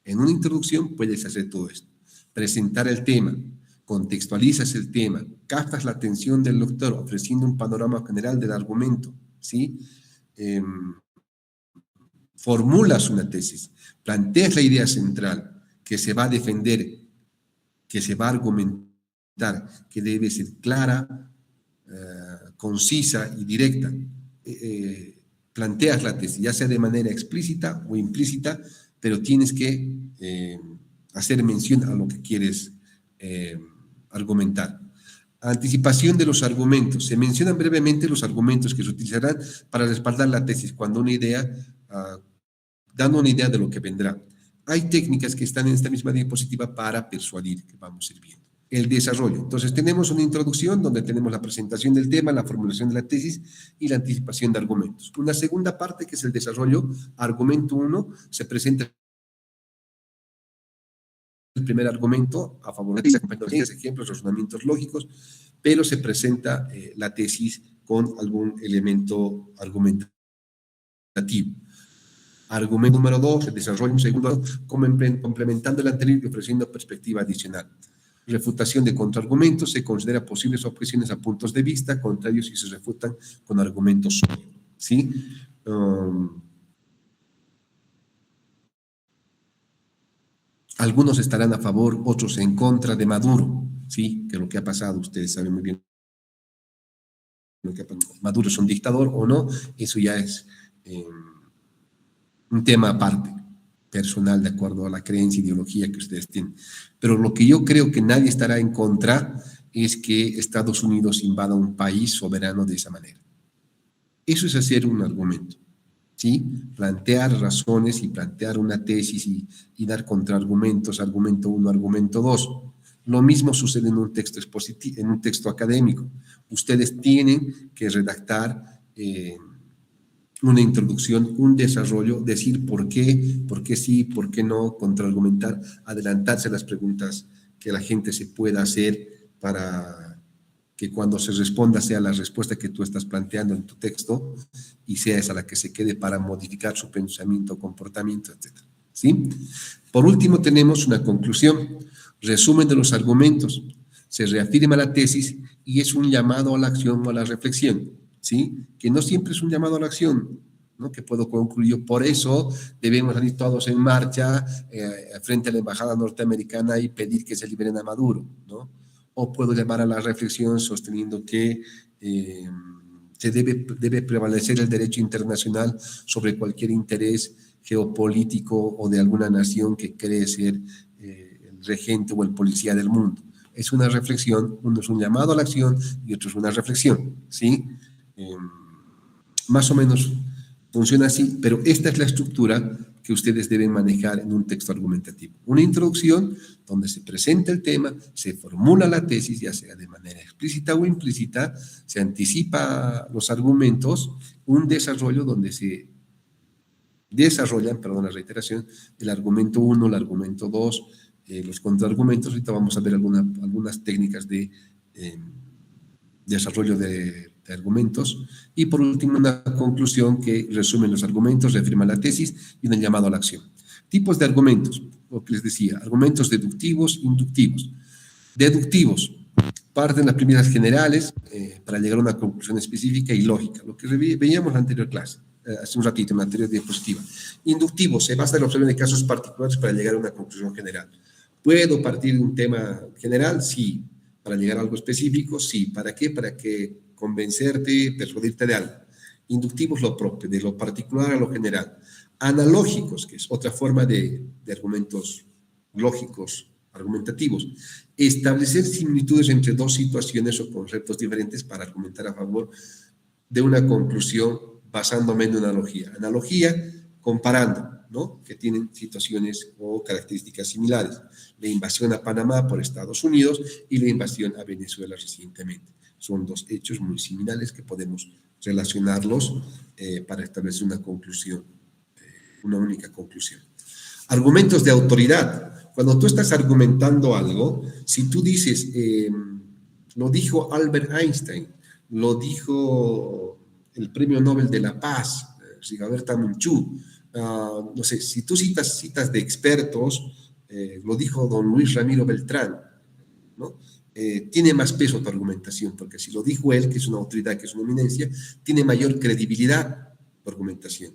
En una introducción puedes hacer todo esto. Presentar el tema, contextualizas el tema, captas la atención del lector ofreciendo un panorama general del argumento, ¿sí? Formulas una tesis, planteas la idea central que se va a defender, que se va a argumentar, que debe ser clara, concisa y directa. Planteas la tesis, ya sea de manera explícita o implícita, pero tienes que hacer mención a lo que quieres argumentar. Anticipación de los argumentos. Se mencionan brevemente los argumentos que se utilizarán para respaldar la tesis, cuando una idea, dando una idea de lo que vendrá. Hay técnicas que están en esta misma diapositiva para persuadir, que vamos a ir viendo. El desarrollo. Entonces, tenemos una introducción donde tenemos la presentación del tema, la formulación de la tesis y la anticipación de argumentos. Una segunda parte, que es el desarrollo. Argumento 1, se presenta el primer argumento a favor de la tesis, acompañando ejemplos, razonamientos lógicos, pero se presenta la tesis con algún elemento argumentativo. Argumento número 2, el desarrollo un segundo, complementando el anterior y ofreciendo perspectiva adicional. Refutación de contraargumentos, se considera posibles objeciones a puntos de vista contrarios y se refutan con argumentos sólidos, ¿sí? Algunos estarán a favor, otros en contra de Maduro, ¿sí? Que lo que ha pasado, ustedes saben muy bien. Maduro es un dictador o no, eso ya es un tema aparte, personal, de acuerdo a la creencia, ideología que ustedes tienen. Pero lo que yo creo que nadie estará en contra es que Estados Unidos invada un país soberano de esa manera. Eso es hacer un argumento, ¿sí? Plantear razones y plantear una tesis y dar contraargumentos, argumento 1, argumento 2. Lo mismo sucede en un texto expositivo, en un texto académico. Ustedes tienen que redactar una introducción, un desarrollo, decir por qué sí, por qué no, contraargumentar, adelantarse a las preguntas que la gente se pueda hacer para que cuando se responda sea la respuesta que tú estás planteando en tu texto y sea esa la que se quede para modificar su pensamiento, comportamiento, etc. ¿Sí? Por último, tenemos una conclusión, resumen de los argumentos, se reafirma la tesis y es un llamado a la acción o a la reflexión. ¿sí? Que no siempre es un llamado a la acción, ¿no? Que puedo concluir, por eso debemos salir todos en marcha frente a la embajada norteamericana y pedir que se liberen a Maduro, ¿no? O puedo llamar a la reflexión sosteniendo que debe prevalecer el derecho internacional sobre cualquier interés geopolítico o de alguna nación que cree ser el regente o el policía del mundo. Es una reflexión, uno es un llamado a la acción y otro es una reflexión, ¿sí? Más o menos funciona así, pero esta es la estructura que ustedes deben manejar en un texto argumentativo. Una introducción donde se presenta el tema, se formula la tesis, ya sea de manera explícita o implícita, se anticipa los argumentos, un desarrollo donde se desarrollan, perdón la reiteración, el argumento 1, el argumento 2, los contraargumentos. Ahorita vamos a ver algunas técnicas de desarrollo de argumentos, y por último una conclusión que resume los argumentos, reafirma la tesis y un llamado a la acción. Tipos de argumentos, lo que les decía, argumentos deductivos, inductivos. Deductivos, parten las premisas generales para llegar a una conclusión específica y lógica, lo que veíamos en la anterior clase, hace un ratito, en la anterior diapositiva. Inductivo, se basa en la observación de casos particulares para llegar a una conclusión general. ¿Puedo partir de un tema general? Sí. ¿Para llegar a algo específico? Sí. ¿Para qué? Para que convencerte, persuadirte de algo. Inductivos, lo propio, de lo particular a lo general. Analógicos, que es otra forma de argumentos lógicos, argumentativos. Establecer similitudes entre dos situaciones o conceptos diferentes para argumentar a favor de una conclusión basándome en una analogía. Analogía, comparando, ¿no? Que tienen situaciones o características similares. La invasión a Panamá por Estados Unidos y la invasión a Venezuela recientemente. Son dos hechos muy similares que podemos relacionarlos para establecer una conclusión, una única conclusión. Argumentos de autoridad. Cuando tú estás argumentando algo, si tú dices, lo dijo Albert Einstein, lo dijo el Premio Nobel de la Paz, Rigoberta Menchú, no sé, si tú citas de expertos, lo dijo don Luis Ramiro Beltrán, ¿no? Tiene más peso tu argumentación, porque si lo dijo él, que es una autoridad, que es una eminencia, tiene mayor credibilidad tu argumentación.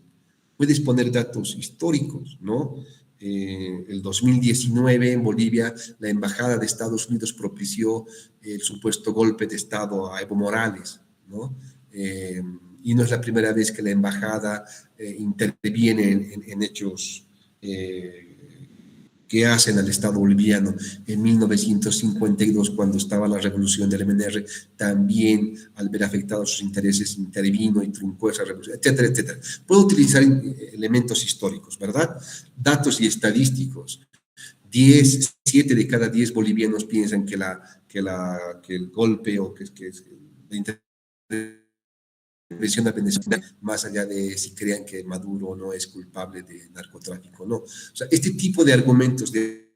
Puedes poner datos históricos, ¿no? El 2019 en Bolivia, la Embajada de Estados Unidos propició el supuesto golpe de Estado a Evo Morales, ¿no? Y no es la primera vez que la embajada interviene en hechos que hacen al Estado boliviano. En 1952, cuando estaba la revolución del MNR, también al ver afectados sus intereses intervino y truncó esa revolución, etcétera, etcétera. Puedo utilizar elementos históricos, ¿verdad? Datos y estadísticos. 7 de cada 10 bolivianos piensan que el golpe o que la intervención a Venezuela, más allá de si crean que Maduro no es culpable de narcotráfico, no. O sea, este tipo de argumentos de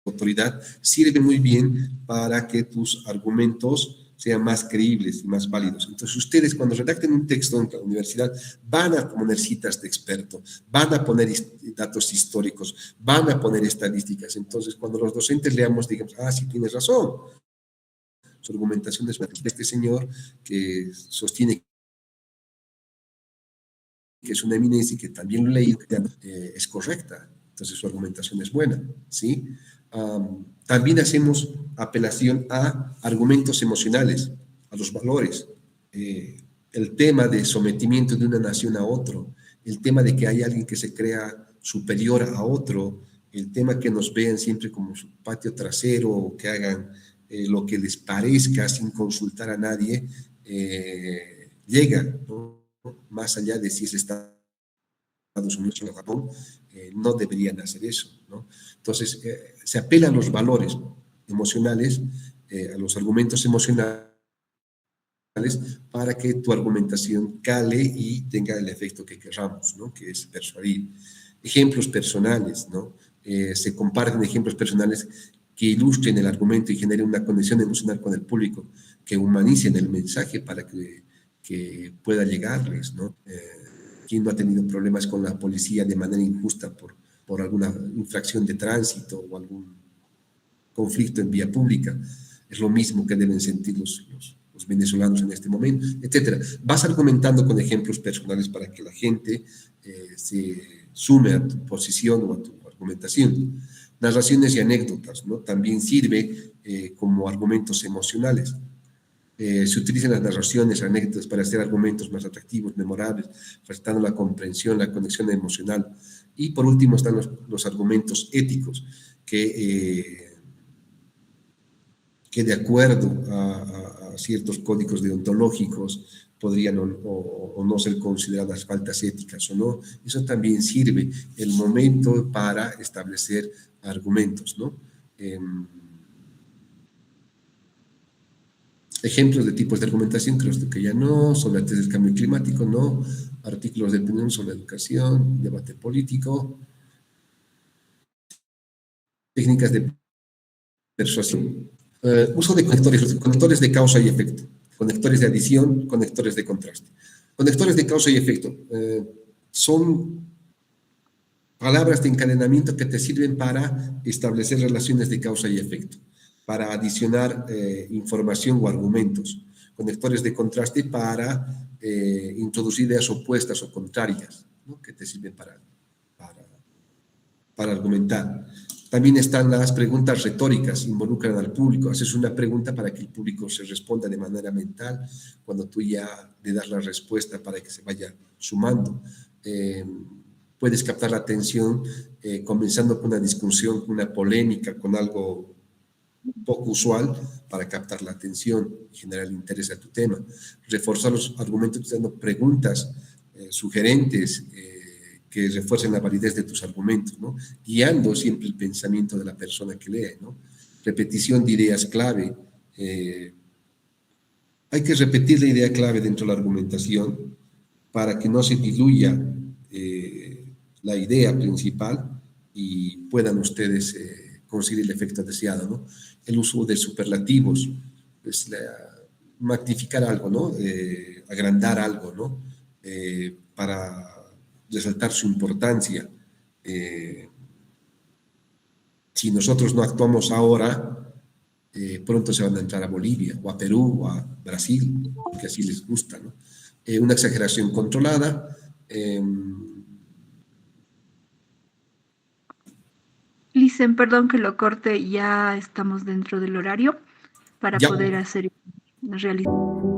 autoridad sirven muy bien para que tus argumentos sean más creíbles y más válidos. Entonces, ustedes cuando redacten un texto en la universidad van a poner citas de expertos, van a poner datos históricos, van a poner estadísticas. Entonces, cuando los docentes leamos, digamos, sí, tienes razón. Su argumentación es de este señor que sostiene que es una eminencia y que también lo he leído, es correcta. Entonces su argumentación es buena, ¿sí? También hacemos apelación a argumentos emocionales, a los valores. El tema de sometimiento de una nación a otro, el tema de que hay alguien que se crea superior a otro, el tema que nos vean siempre como su patio trasero o que hagan lo que les parezca sin consultar a nadie, llega, ¿no? Más allá de si es Estados Unidos o Japón, no deberían hacer eso, ¿no? Entonces, se apela a los valores emocionales, a los argumentos emocionales, para que tu argumentación cale y tenga el efecto que queramos, ¿no? Que es persuadir. Ejemplos personales, ¿no? Se comparten ejemplos personales que ilustren el argumento y generen una conexión emocional con el público, que humanicen el mensaje para que pueda llegarles, ¿no? ¿Quién no ha tenido problemas con la policía de manera injusta por alguna infracción de tránsito o algún conflicto en vía pública? Es lo mismo que deben sentir los los venezolanos en este momento, etcétera. Vas argumentando con ejemplos personales para que la gente se sume a tu posición o a tu argumentación. Narraciones y anécdotas, ¿no? También sirve como argumentos emocionales. Se utilizan las narraciones, anécdotas para hacer argumentos más atractivos, memorables, facilitando la comprensión, la conexión emocional. Y por último están los argumentos éticos, que de acuerdo a ciertos códigos deontológicos podrían o no ser consideradas faltas éticas o no. Eso también sirve el momento para establecer argumentos, ¿no? Ejemplos de tipos de argumentación, creo que ya no, sobre la tesis del cambio climático, no, artículos de opinión sobre educación, debate político, técnicas de persuasión, uso de conectores de causa y efecto, conectores de adición, conectores de contraste. Conectores de causa y efecto son palabras de encadenamiento que te sirven para establecer relaciones de causa y efecto, para adicionar información o argumentos. Conectores de contraste para introducir ideas opuestas o contrarias, ¿no? Que te sirven para argumentar. También están las preguntas retóricas, involucran al público. Haces una pregunta para que el público se responda de manera mental, cuando tú ya le das la respuesta para que se vaya sumando. Puedes captar la atención comenzando con una discusión, con una polémica, con algo poco usual para captar la atención y generar el interés a tu tema. Reforzar los argumentos usando preguntas sugerentes que refuercen la validez de tus argumentos, ¿no? Guiando siempre el pensamiento de la persona que lee, ¿no? Repetición de ideas clave. Hay que repetir la idea clave dentro de la argumentación para que no se diluya la idea principal y puedan ustedes conseguir el efecto deseado, ¿no? El uso de superlativos, pues, magnificar algo, ¿no? Agrandar algo, ¿no? Para resaltar su importancia. Si nosotros no actuamos ahora, pronto se van a entrar a Bolivia, o a Perú, o a Brasil, porque así les gusta, ¿no? Una exageración controlada. Licen, perdón que lo corte, ya estamos dentro del horario para Ya. poder realizar.